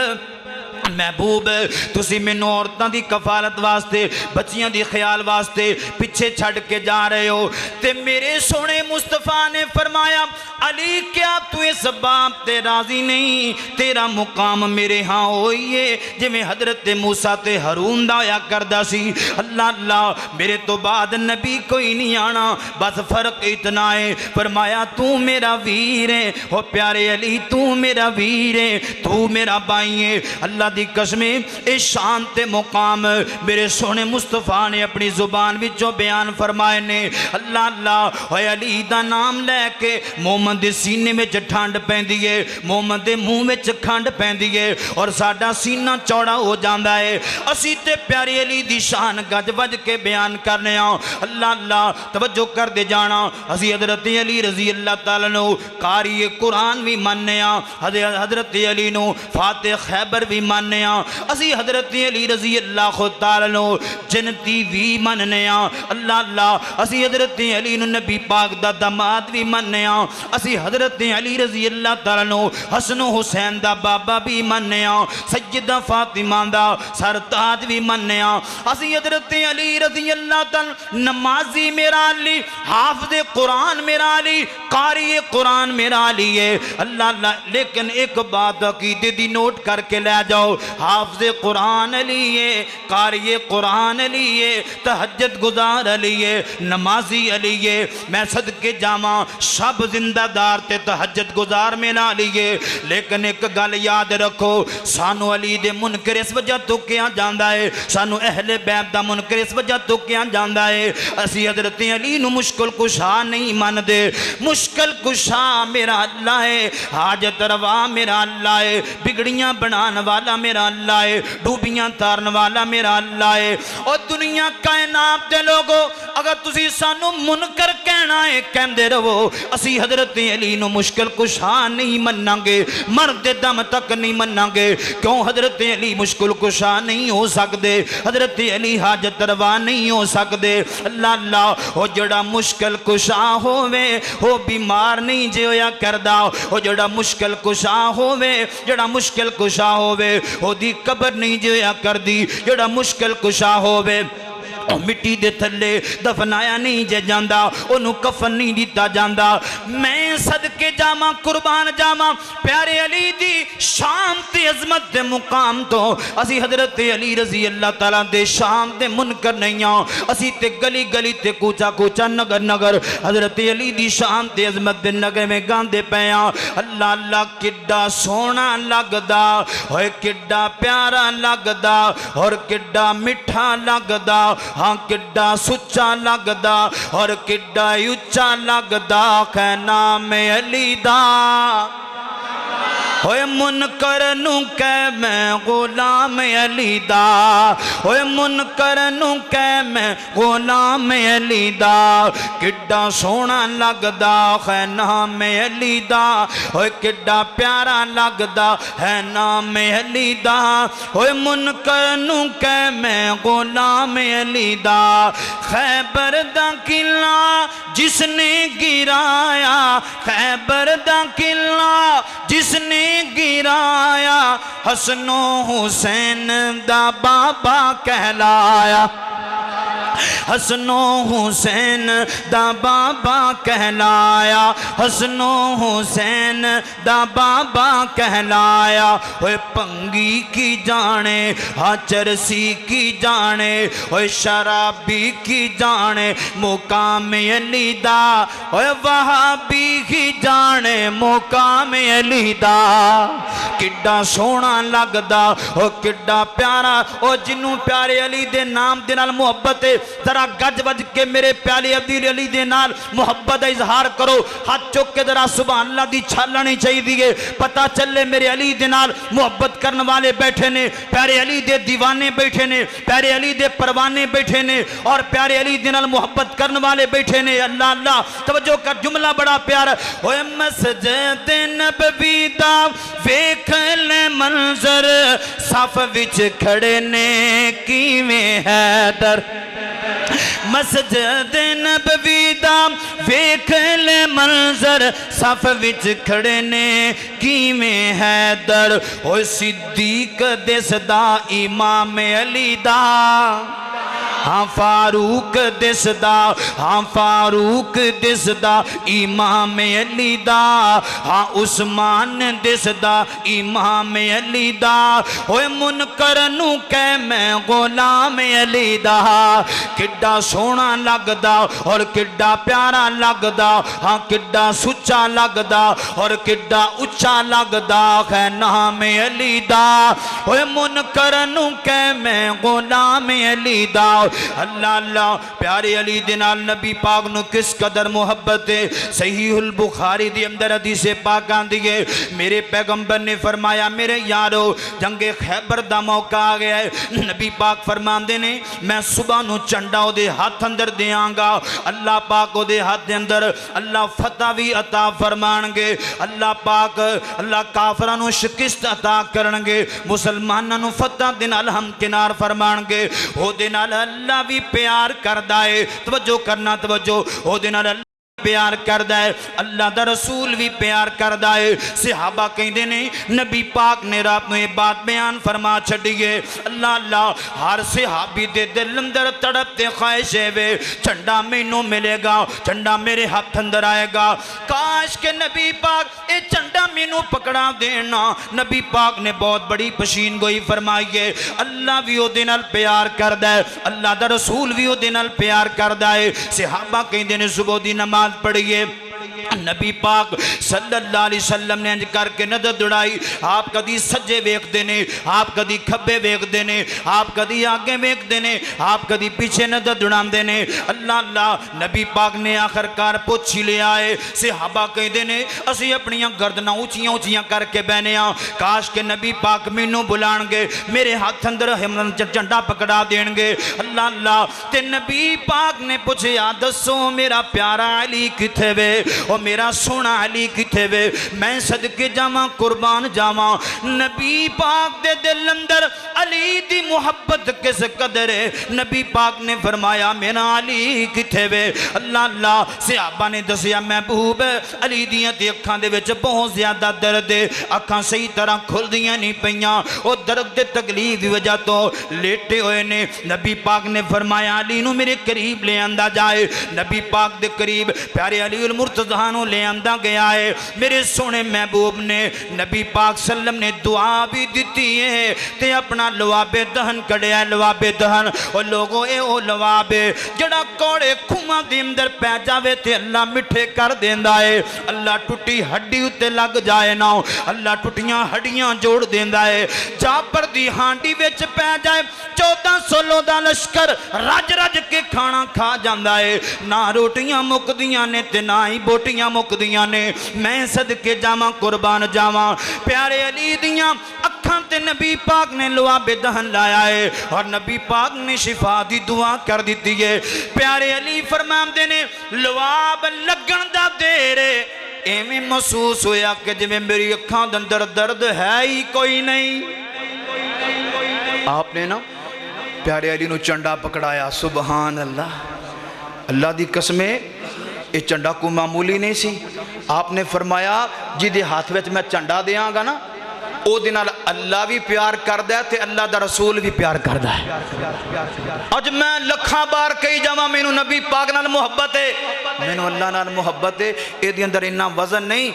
تسی مینوں عورتاں دی کفالت واسطے بچیاں دی خیال واسطے پیچھے چھڑ کے جا رہے ہو تے میرے سونے مصطفیٰ نے فرمایا علی کیا تو اس بات تے راضی نہیں تیرا مقام میرے ہاں ہوئیے جی میں حضرت موسیٰ تے ہارون دا ہویا کردہ سی اللہ میرے تو بعد نبی کوئی نہیں آنا بس فرق اتنا ہے فرمایا تو میرا ویر ہے ہو پیارے علی تو میرا ویر ہے تو میرا بھائی ہے اللہ دی قسمیں اے شان تے مقام میرے سونے مصطفیٰ نے اپنی زبان وچوں بیان فرمائے نے اللہ اللہ ہوئے علی دا نام لے کے مومن دے سینے میں ٹھنڈ پیندی ہے مومن دے منہ میں کھنڈ پیندی ہے اور ساڈا سینہ چوڑا ہو جاندا ہے اسی تے پیارے علی دی شان گج وج کے بیان کرنے ہاں اللہ اللہ توجہ کر دے جانا اسی حضرت علی رضی اللہ تعالیٰ نو قاری قرآن بھی ماننے ہاں حضرت علی نو فاتح خیبر بھی ماننے ہاں اسی حضرت علی رضی اللہ تعالیٰ نو جنتی بھی ماننے ہاں اللہ اللہ اسی حضرت علی نو نبی پاک دا داماد بھی ماننے ہاں اسی حضرت علی رضی اللہ تعالیٰ نو حسن و حسین دا بابا بھی ماننے ہاں سیدہ فاطمہ دا سرتاج بھی ماننے ہاں اسی حضرت علی رضی اللہ تعالیٰ نمازی میرا علی حافظ قرآن میرا علی قاری قرآن میرا علی ہے اللہ اللہ لیکن ایک بات عقیدے دی نوٹ کر کے لے جاؤ حافظ قرآن علی ہے قاری قرآن علی ہے تہجد گزار علی ہے نمازی علی ہے میں صدقے جاواں شب زندہ دار تے تہجد گزار میرا علی ہے لیکن ایک گل یاد رکھو سانو علی دے منکر اس وجہ تو کیا جاندا ہے سانو اہل بیت دا منکر اس وجہ تو کیا جاندا ہے اسی حضرت علی نو مشکل کشا نہیں مان دے مشکل کشا میرا اللہ ہے حاجت روا میرا اللہ ہے بگڑیاں بنان والا میرا اللہ ہے ڈوبیاں تارن والا میرا اللہ ہے اور دنیا کائنات دے لوگو اگر تسی سانو منکر کہنا ہے کہندے رہو اسی حضرت علی نو مشکل کشا نہیں مننا گے مرد دم تک نہیں مننا گے کیوں حضرت علی مشکل کشا نہیں ہو سکدے حضرت علی حاجت روا نہیں ہو سکدے اللہ اللہ وہ جڑا مشکل کشا ہووے وہ بیمار نہیں جے ہویا کردا وہ جڑا مشکل کشا ہووے جڑا مشکل کشا ہووے وہ دی قبر نہیں جے ہویا کردی جڑا مشکل کشا ہووے مٹی دے تھلے دفنایا نہیں جے جاندہ انہوں کفن نہیں دیتا جاندہ میں صدقے جاما قربان جاما پیارے علی دی شان تے عظمت دے مقام تو اسی حضرت علی رضی اللہ تعالیٰ دے شان دے منکر نہیں ہاں اسی تے گلی گلی تے کوچا کوچا نگر نگر حضرت علی دی شان تے عظمت دے نگر میں گاندے پیاں اللہ اللہ کڈا سونا لگدا ہوئے کڈا پیارا لگدا اور کڈا مٹھا لگدا ہاں کڈا سچا لگدا اور کڈا اچا لگدا کہ نام علی دا ہوئے منکر نو کہ میں غلام علی دا ہوئے منکر نو کہ میں غلام علی دا کڈا سونا لگدا ہے نام علی دا ہوئے کڈا پیارا لگدا ہے نام علی دا ہوئے منکر نو کہ میں غلام علی دا خیبر دا قلعہ جس نے گرایا خیبر دا قلعہ جس نے گرایا حسن و حسین دا بابا کہلایا حسن و حسین دا بابا کہلایا حسن و حسین دا بابا کہلایا ہوئے پنگی کی جانے ہاں چرسی کی جانے ہوئے شرابی کی جانے مقام علی دا ہوئے وہابی کی جانے مقام علی دا کڈا سونا لگدا ہو کڈا پیارا او جنوں پیارے علی دے نام دے نال محبت ہے ذرا گج وج کے میرے پیارے علی دے نال محبت اظہار کرو ہاتھ چوک کے ذرا سبحان اللہ دی چھالانی چاہیے دیئے پتہ چلے میرے علی دے نال محبت کرنے والے بیٹھے نے پیارے علی دے دیوانے بیٹھے نے پیارے علی دے پروانے بیٹھے نے اور پیارے علی دے نال محبت کرنے والے بیٹھے نے اللہ اللہ توجہ کر جملہ بڑا پیارا ہوئے مسجد نبوی دا ویکھ لے منظر صف وچ کھڑے نے کیویں حیدر مسجد نبوی دا ویکھ لے منظر صف وچ کھڑے نے کیویں حیدر ہوئے صدیق دس دا امام علی دا ہاں فاروق دسدا ہاں فاروق دسدا امام علی دا ہاں عثمان دسدا امام علی دا ہوئے منکر نو کہ میں غلام علی دا کڈا سونا لگدا اور کڈا پیارا لگدا ہاں کڈا سچا لگدا اور کڈا اچا لگدا ہے نام علی دا ہوئے منکر نو کہ میں غلام علی دا اللہ اللہ پیارے علی دے نال نبی پاک نو کس قدر محبت ہے صحیح البخاری دی اندر حدیث پاک آندی ہے میرے پیغمبر نے فرمایا میرے یارو جنگ خیبر دا موقع آ گیا ہے نبی پاک فرماندے نے میں صبح نو چنڈا او دے ہاتھ اندر دیاں گا اللہ پاک او دے ہاتھ دے اندر اللہ فتح بھی عطا فرمان گے اللہ پاک اللہ کافران نو شکست عطا کرن گے مسلماناں نو فتح دے نال ہم کنار فرمان گے او دے نال اللہ بھی پیار کردہ ہے توجہ کرنا توجہ او دے نال پیار کردہ ہے اللہ دا رسول بھی پیار کردہ ہے صحابہ کہندے نے نبی پاک نے رات میں بات بیان فرما چھڑیے اللہ اللہ ہر صحابی دے دل اندر تڑپتے خواہش ہے وے چنڈا مینوں ملے گا چنڈا میرے ہاتھ اندر آئے گا کاش کہ نبی پاک اے چنڈا مینوں پکڑا دینا نبی پاک نے بہت بڑی پشین گوئی فرمائیے اللہ بھی او دے نال پیار کردہ ہے اللہ دا رسول بھی او دے نال پیار کردہ ہے صحابہ کہندے نے صبح دی نماز پڑھئے نبی پاک صلی اللہ علیہ وسلم نے انج کر کے نظر دوڑائی آپ کدی سجے ویکھ دینے آپ کدی کھبے ویکھ دینے آپ کدی آگے ویکھ دینے آپ کدی پیچھے نظر دوڑان دینے اللہ اللہ نبی پاک نے آخر کار پوچھی لے آئے صحابہ کہہ دینے اسی اپنیاں گردناں اونچیاں اونچیاں کر کے بہنیاں کاش کہ نبی پاک مینوں بلان گے میرے ہاتھ اندر جھنڈا پکڑا دین گے اللہ اللہ تے نبی پاک نے پوچھا دسو میرا پیارا علی کتھے وے اور میرا سونا علی کتھے وے میں صدقے جاواں قربان جاواں نبی پاک دے دل اندر علی دی محبت کس قدر ہے نبی پاک نے فرمایا میرا علی کتھے وے اللہ اللہ صحابہ نے دسیا محبوب علی دیاں تے اکھاں دے وچ بہت زیادہ درد ہے اکھاں صحیح طرح کھل دیاں نہیں پیاں او درد دے تکلیف دی وجہ تو لیٹے ہوئے نے نبی پاک نے فرمایا علی نو میرے قریب لے آندا جائے نبی پاک دے قریب پیارے علی المرتضیٰ نو لے آندہ گیا ہے میرے سونے محبوب نے نبی پاک صلی اللہ علیہ وسلم نے دعا بھی دیتی ہے تے اپنا لواب دہن کڑیا ہے لواب دہن اور لوگوں اے او لواب جڑا کوڑے کھومہ دی اندر پہ جاوے تے اللہ مٹھے کر دیندہ ہے اللہ ٹوٹی ہڈی اتے لگ جائے نا اللہ ٹوٹیاں ہڈیاں جوڑ دیندہ ہے جا پر دی ہانڈی ویچ پہ جائے 1400 لودا لشکر رج رج کے کھانا کھا جاندہ ہے نہ روٹیاں مکدیاں نے تے نہ ہی بوٹیاں مکدیاں نے میں صدقے جاواں قربان جاواں پیارے علی دیاں اکھاں تے نبی پاک نے لواب دہن لایا ہے اور نبی پاک نے شفا دی دعا کر دیتی ہے پیارے علی فرماندے نے لواب لگن دا دیرے ایویں محسوس ہویا کہ جویں میری اکھاں دے اندر درد ہے ہی کوئی نہیں آپ نے نا پیارے علی نو چنڈا پکڑایا سبحان اللہ اللہ دی قسمیں یہ چنڈا کو معمولی نہیں سی آپ نے فرمایا جی دے ہاتھ وچ میں چنڈا دیاں گا نا او دنال اللہ بھی پیار کردہ ہے تے اللہ دا رسول بھی پیار کردہ ہے اج میں لکھاں بار کئی جاواں مینوں نبی پاک نال محبت ہے مینوں اللہ نال محبت ہے اے دی اندر اتنا وزن نہیں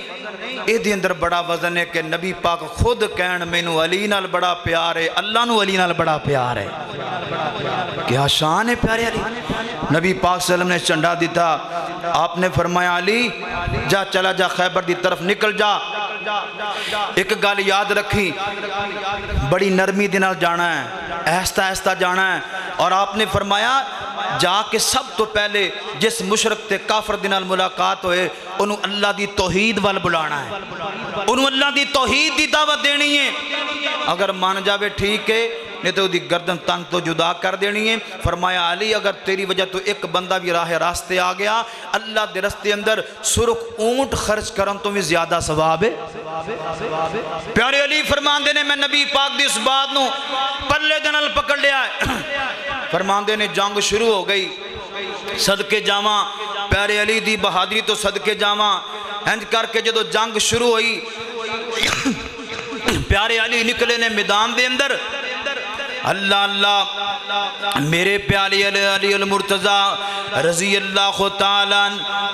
اے دی اندر بڑا وزن ہے کہ نبی پاک خود کہن مینوں علی نال بڑا پیار ہے اللہ نو علی نال بڑا پیار ہے کیا شان ہے پیارے علی نبی پاک صلی اللہ علیہ وسلم نے چنڈا دیتا آپ نے فرمایا علی جا چلا جا خیبر دی طرف نکل جا ایک گال یاد رکھی بڑی نرمی دنال جانا ہے ایستا ایستا جانا ہے اور آپ نے فرمایا جا کے سب تو پہلے جس مشرک تے کافر دنال ملاقات ہوئے انہوں اللہ دی توحید وال بلانا ہے انہوں اللہ دی توحید دی دعوت دینی ہے اگر مان جاوے ٹھیک ہے نہیں تو دی گردن تنگ تو جدا کر دینی ہے فرمایا علی اگر تیری وجہ تو ایک بندہ بھی راہ راستے آ گیا اللہ دے راستے اندر سرخ اونٹ خرچ کرن تو بھی زیادہ ثواب ہے پیارے علی فرمان دینے میں نبی پاک دی اس بات نو پلے دنال پکڑ لیا ہے فرمان دینے جنگ شروع ہو گئی صدقے جاواں پیارے علی دی بہادری تو صدقے جاواں ہنج کر کے جدو جنگ شروع ہوئی پیارے علی نکلے نے میدان دے اندر اللہ اللہ میرے پیارے علی المرتضی رضی اللہ تعالیٰ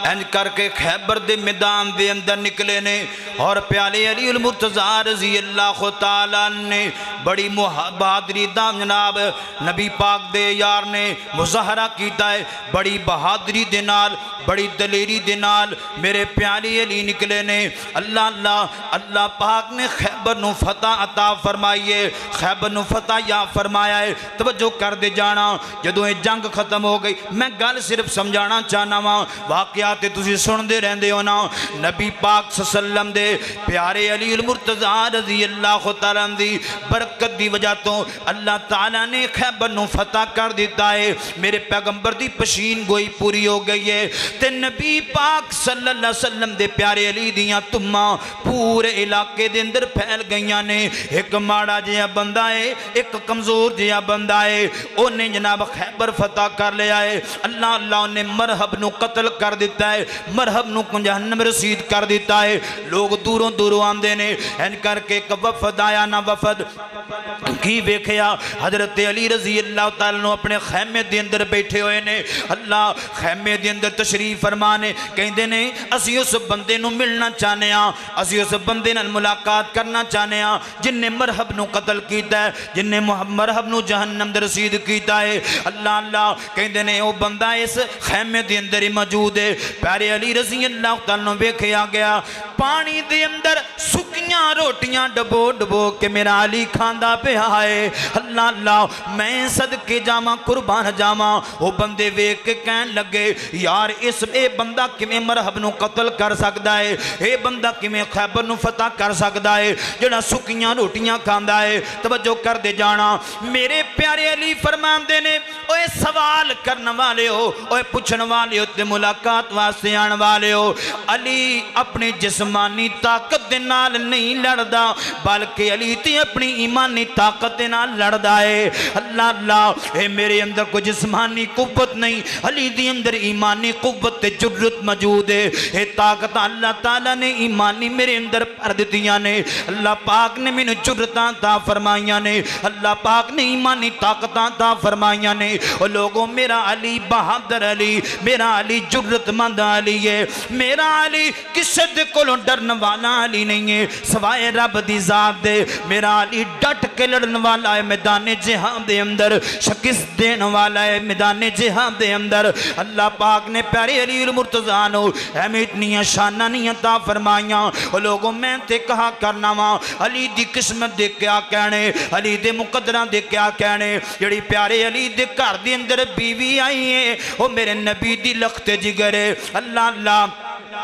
انج کر کے خیبر دے میدان دے اندر نکلے نے اور پیارے علی المرتضی رضی اللہ تعالیٰ نے بڑی بہادری دا جناب نبی پاک دے یار نے مظاہرہ کیتا ہے بڑی بہادری دے نال بڑی دلیری دے نال میرے پیارے علی نکلے نے اللہ پاک نے خیبر نو فتح عطا فرمائیے خیبر نو فتح یا فرمایا ہے توجہ کر دے جانا جدوں یہ جنگ ختم ہو گئی میں گل صرف سمجھانا چاہنا وا واقعات تسی سن دے رہندے ہو نا نبی پاک صلی اللہ علیہ وسلم دے پیارے علی المرتضی رضی اللہ تعالیٰ دی برکت دی وجہ تو اللہ تعالیٰ نے خیبر نو فتح کر دیتا ہے میرے پیغمبر دی پشین گوئی پوری ہو گئی ہے تے نبی پاک صلی اللہ علیہ وسلم دے پیارے علی دیاں تماں پورے علاقے دے اندر پھیل گئیاں نے ایک ماڑا جہا بندہ ہے ایک کمزور جہا بندہ ہے انہیں جناب خیبر فتح کر لیا ہے اللہ نے مرحب نو قتل کر دیتا ہے مرحب نو جہنم رسید کر دیتا ہے لوگ دوروں دوروں آندے نے ان کر کے ایک وفد آیا نا وفد کی ویکھیا حضرت علی رضی اللہ تعالیٰ نے اپنے خیمے دے اندر بیٹھے ہوئے نے اللہ خیمے دے اندر تشریف فرمانے کہندے نے اسی اس بندے نو ملنا چاہنے ہاں اسی اس بندے نال ملاقات کرنا چاہنے ہاں جن نے مرحب نو قتل کیتا ہے جن نے مرحب نو جہنم دے رسید کیتا ہے اللہ کہندے نے او بندہ اس خیمے دے اندر ہی موجود ہے پیارے علی رضی اللہ تعالیٰ نے ویکھیا گیا پانی دے اندر سکیاں روٹیاں ڈبو ڈبو کے میرا علی کھاندا پیا ہے اللہ میں صدقے جاواں قربان جاواں وہ بندے ویکھ کے کہن لگے یار اے بندہ کیویں مرحب نو قتل کر سکدا ہے اے بندہ کیویں خیبر نو فتح کر سکدا ہے جڑا سکیاں روٹیاں کھاندا ہے توجہ کر دے جانا میرے پیارے علی فرماندے نے اوے سوال کرن والے ہو اوے پوچھن والے ہو تے ملاقات واسطے آن والے ہو علی اپنی جسمانی طاقت دے نال نہیں لڑدا بلکہ علی تے اپنی ایمانی طاقت دے نال لڑدا ہے اللہ اے میرے اندر کوئی جسمانی قوت نہیں علی دی اندر ایمانی قوت تے جرت موجود ہے اے طاقت اللہ تعالیٰ نے ایمانی میرے اندر بھر دتیاں نے اللہ پاک نے مینوں جرتاں عطا فرمائیاں نے اللہ پاک نے ایمانی طاقتاں عطا فرمائیاں نے او لوگوں میرا علی بہادر علی میرا علی جرت مند علی ہے میرا علی کسے دے کولوں ڈرن والا علی نہیں ہے سوائے رب دی ذات دے میرا علی ڈٹ کے لڑن والا ہے میدان جہاد دے اندر شکست دین والا ہے میدان جہاد دے اندر اللہ پاک نے پیارے علی المرتضی نو اہمیت نہیں شانہ نہیں عطا فرمائیاں او لوگوں میں تے کہا کرنا وا علی دی قسمت دے کیا کہنے علی دے مقدراں دے کیا کہنے جڑی پیارے علی دے گھر دے اندر بیوی آئی ہے او میرے نبی دی لخت جگر ہے اللہ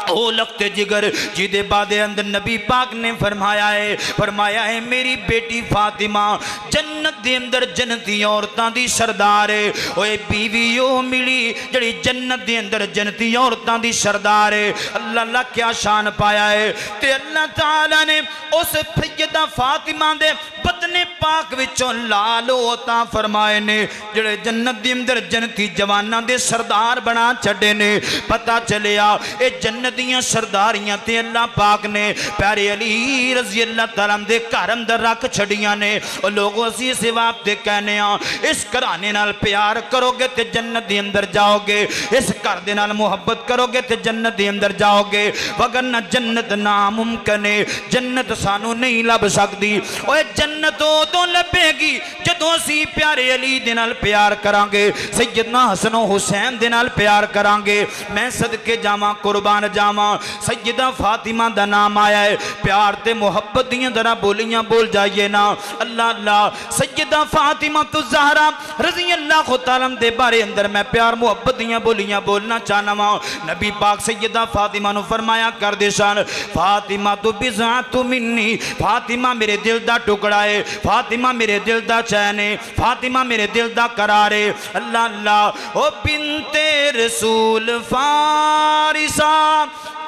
او لخت جگر جیدے بعد اندر نبی پاک نے فرمایا ہے میری بیٹی فاطمہ جنت دے اندر جنتی عورتاں دی سردار ہے اوے بیوی او ملی جڑی جنت دے اندر جنتی عورتاں دی سردار ہے اللہ کیا شان پایا ہے تے اللہ تعالیٰ نے اس سیدہ فاطمہ دے بدن پاک وچوں لال عطا فرمائے نے جڑے جنت دے اندر جنتی جواناں دے سردار بنا چھڈے نے پتہ چلیا اے جنتیاں سرداریاں تے اللہ پاک نے پیارے علی رضی اللہ تعالیٰ دے گھر اندر رکھ چھڑیاں نے اور لوگوں اسی سواب دے کہنے ہاں اس گھرانے نال پیار کرو گے تے جنت دے اندر جاؤ گے اس گھر دے نال محبت کرو گے تے جنت دے اندر جاؤ گے وگرنہ جنت ناممکن ہے جنت سانو نہیں لب سکتی اوے جنت تو لبے گی جدوں اسی پیارے علی دے نال پیار کران گے سیدنا حسن و حسین دے نال پیار کران گے میں صدقے جاواں قربان جاواں سیدہ فاطمہ دا نام آیا ہے پیار تے محبت دیاں ذرا بولیاں بول جائیے نا اللہ سیدہ فاطمہ تو زہرا رضی اللہ تعالیٰ دے بارے اندر میں پیار محبت دیاں بولیاں بولنا چاہنا وا نبی پاک سیدہ فاطمہ نو فرمایا کر دے شان فاطمہ تو بضعۃ منی فاطمہ میرے دل دا ٹکڑا ہے فاطمہ میرے دل دا چین ہے فاطمہ میرے دل دا قرار ہے اللہ او بنت رسول فارسہ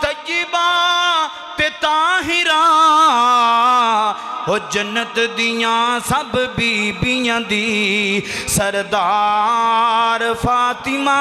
طیبہ تے طاہرہ او جنت دیاں سب بیبیاں دی سردار فاطمہ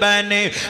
ਪਏ ਨੇ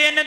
3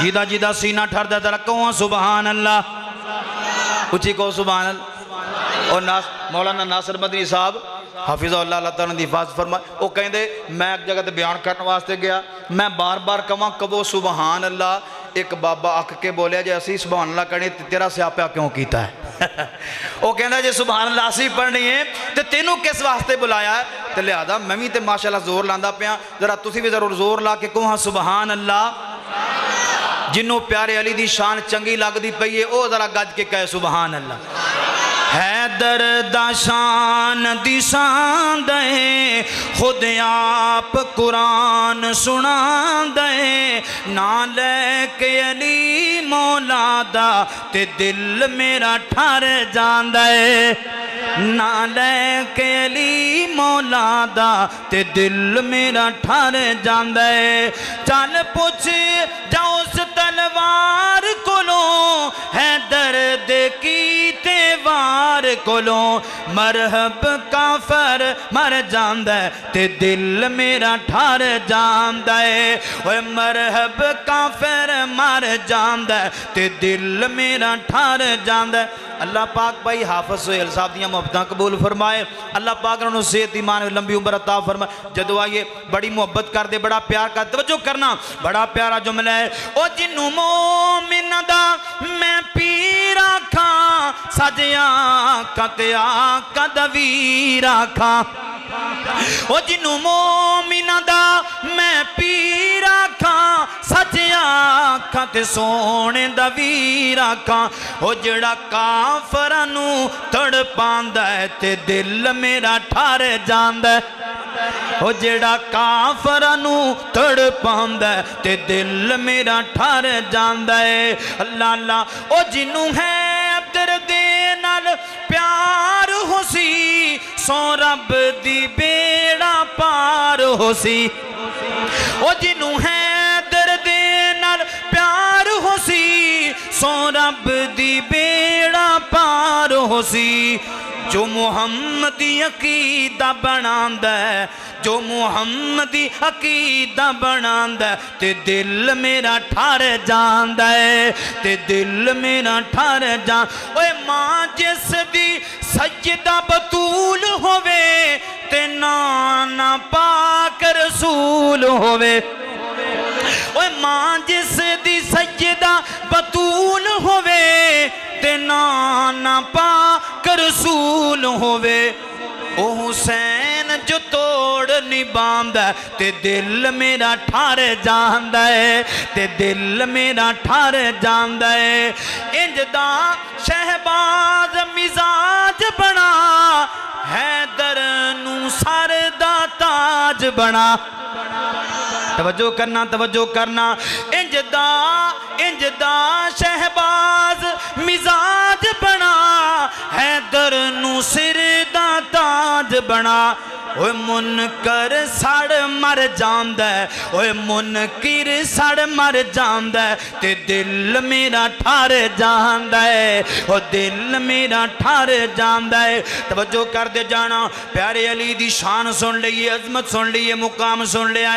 جیدہ جیدہ سینہ ٹھر دے ذرا کہو سبحان اللہ، اچھی کہو سبحان اللہ۔ اور مولانا ناصر مدنی صاحب حافظہ اللہ اللہ تعالیٰ دی حفاظت فرمائے، وہ کہیں دے میں ایک جگہ تے بیان کرنے واسطے گیا، میں بار بار کہو سبحان اللہ، ایک بابا اک کے بولیا جے اسی سبحان اللہ کرنی تیرا سیاپیا کیوں کیتا ہے؟ وہ کہنا جے سبحان اللہ اسی پڑھنی ہے تے تینوں کس واسطے بلایا ہے؟ تے لہذا میں بھی تے ماشاءاللہ زور لاندا پیا، ذرا تسی بھی ضرور زور لا کے کہو ہاں سبحان اللہ۔ جنوں پیارے علی دی شان چنگی لگ دی پئی ہے او ذرا گج کے کہے سبحان اللہ۔ حیدر دا شان دی شان دے خود آپ قرآن سنا دے، نہ لے کے علی مولا دا تے دل میرا ٹھر جان دے، نہ لے کے علی مولا دا تے دل میرا ٹھر جان دے۔ چل پوچھ جاؤ اس تلوار کولوں حیدر دے کیتے وار کولوں، مرحب کافر مر جاندہ تے دل میرا ٹھر جاندہ، اوہ مرحب کافر مر جاندہ تے دل میرا ٹھر جاندہ۔ اللہ پاک بھائی حافظ سہیل صاحب دیاں محبتاں قبول فرمائے، اللہ پاک انہوں صحت ایمان لمبی عمر عطا فرمائے۔ جدو آئیے بڑی محبت کر دے، بڑا پیار کر، توجہ کرنا، بڑا پیارا جملہ ہے۔ او جنوں مومن دا میں پیرا کھاں، سجیا کتے آقا دا ویرا کھاں، او جنوں مومن دا میں پیرا کھاں، سجیا کتے سونے دا ویرا کھاں، او جڑا کافرانوں تڑ پاندہ ہے تے دل میرا ٹھر جاندہ ہے، او جڑا کافرانوں تڑ پاندہ ہے تے دل میرا ٹھر جاندہ ہے۔ اللہ اللہ او جنوں ہے دے نال پیار ہو سی، سو رب دی بیڑا پار ہو سی، او جنوں ہے دے نال پیار ہو سی، سو رب دی بیڑا پار ہو سی۔ جو محمدی عقیدہ بناندہ ہے، جو محمدی عقیدہ بناندہ ہے تے دل میرا ٹھر جاندہ ہے، تے دل میرا ٹھر جاندہ۔ اوے ماں جس دی سجدہ بطول ہوئے تے نانا پاک رسول ہوئے، اوے ماں جس دی سجدہ بطول ہوئے تے نانا پاک رسول ہوئے، او حسین جو توڑ نباندہ تے دل میرا ٹھر جاندہ ہے، تے دل میرا ٹھر جاندہ ہے۔ انجدہ شہباز مزاج بنا، حیدر نو سر دا تاج بنا، توجہ کرنا توجہ کرنا، انجدہ شہباز مزاج بنا، حیدر نو سر دا تاج بنا، اوہ منکر سڑ مر جاندہ ہے، اوہ منکر سڑ مر جاندہ ہے تے دل میرا ٹھر جاندہ ہے، اوہ دل میرا ٹھر جاندہ ہے۔ توجہ کر دے جانا، پیارے علی دی شان سن لئیے، عظمت سن لئیے، مقام سن لے آئے۔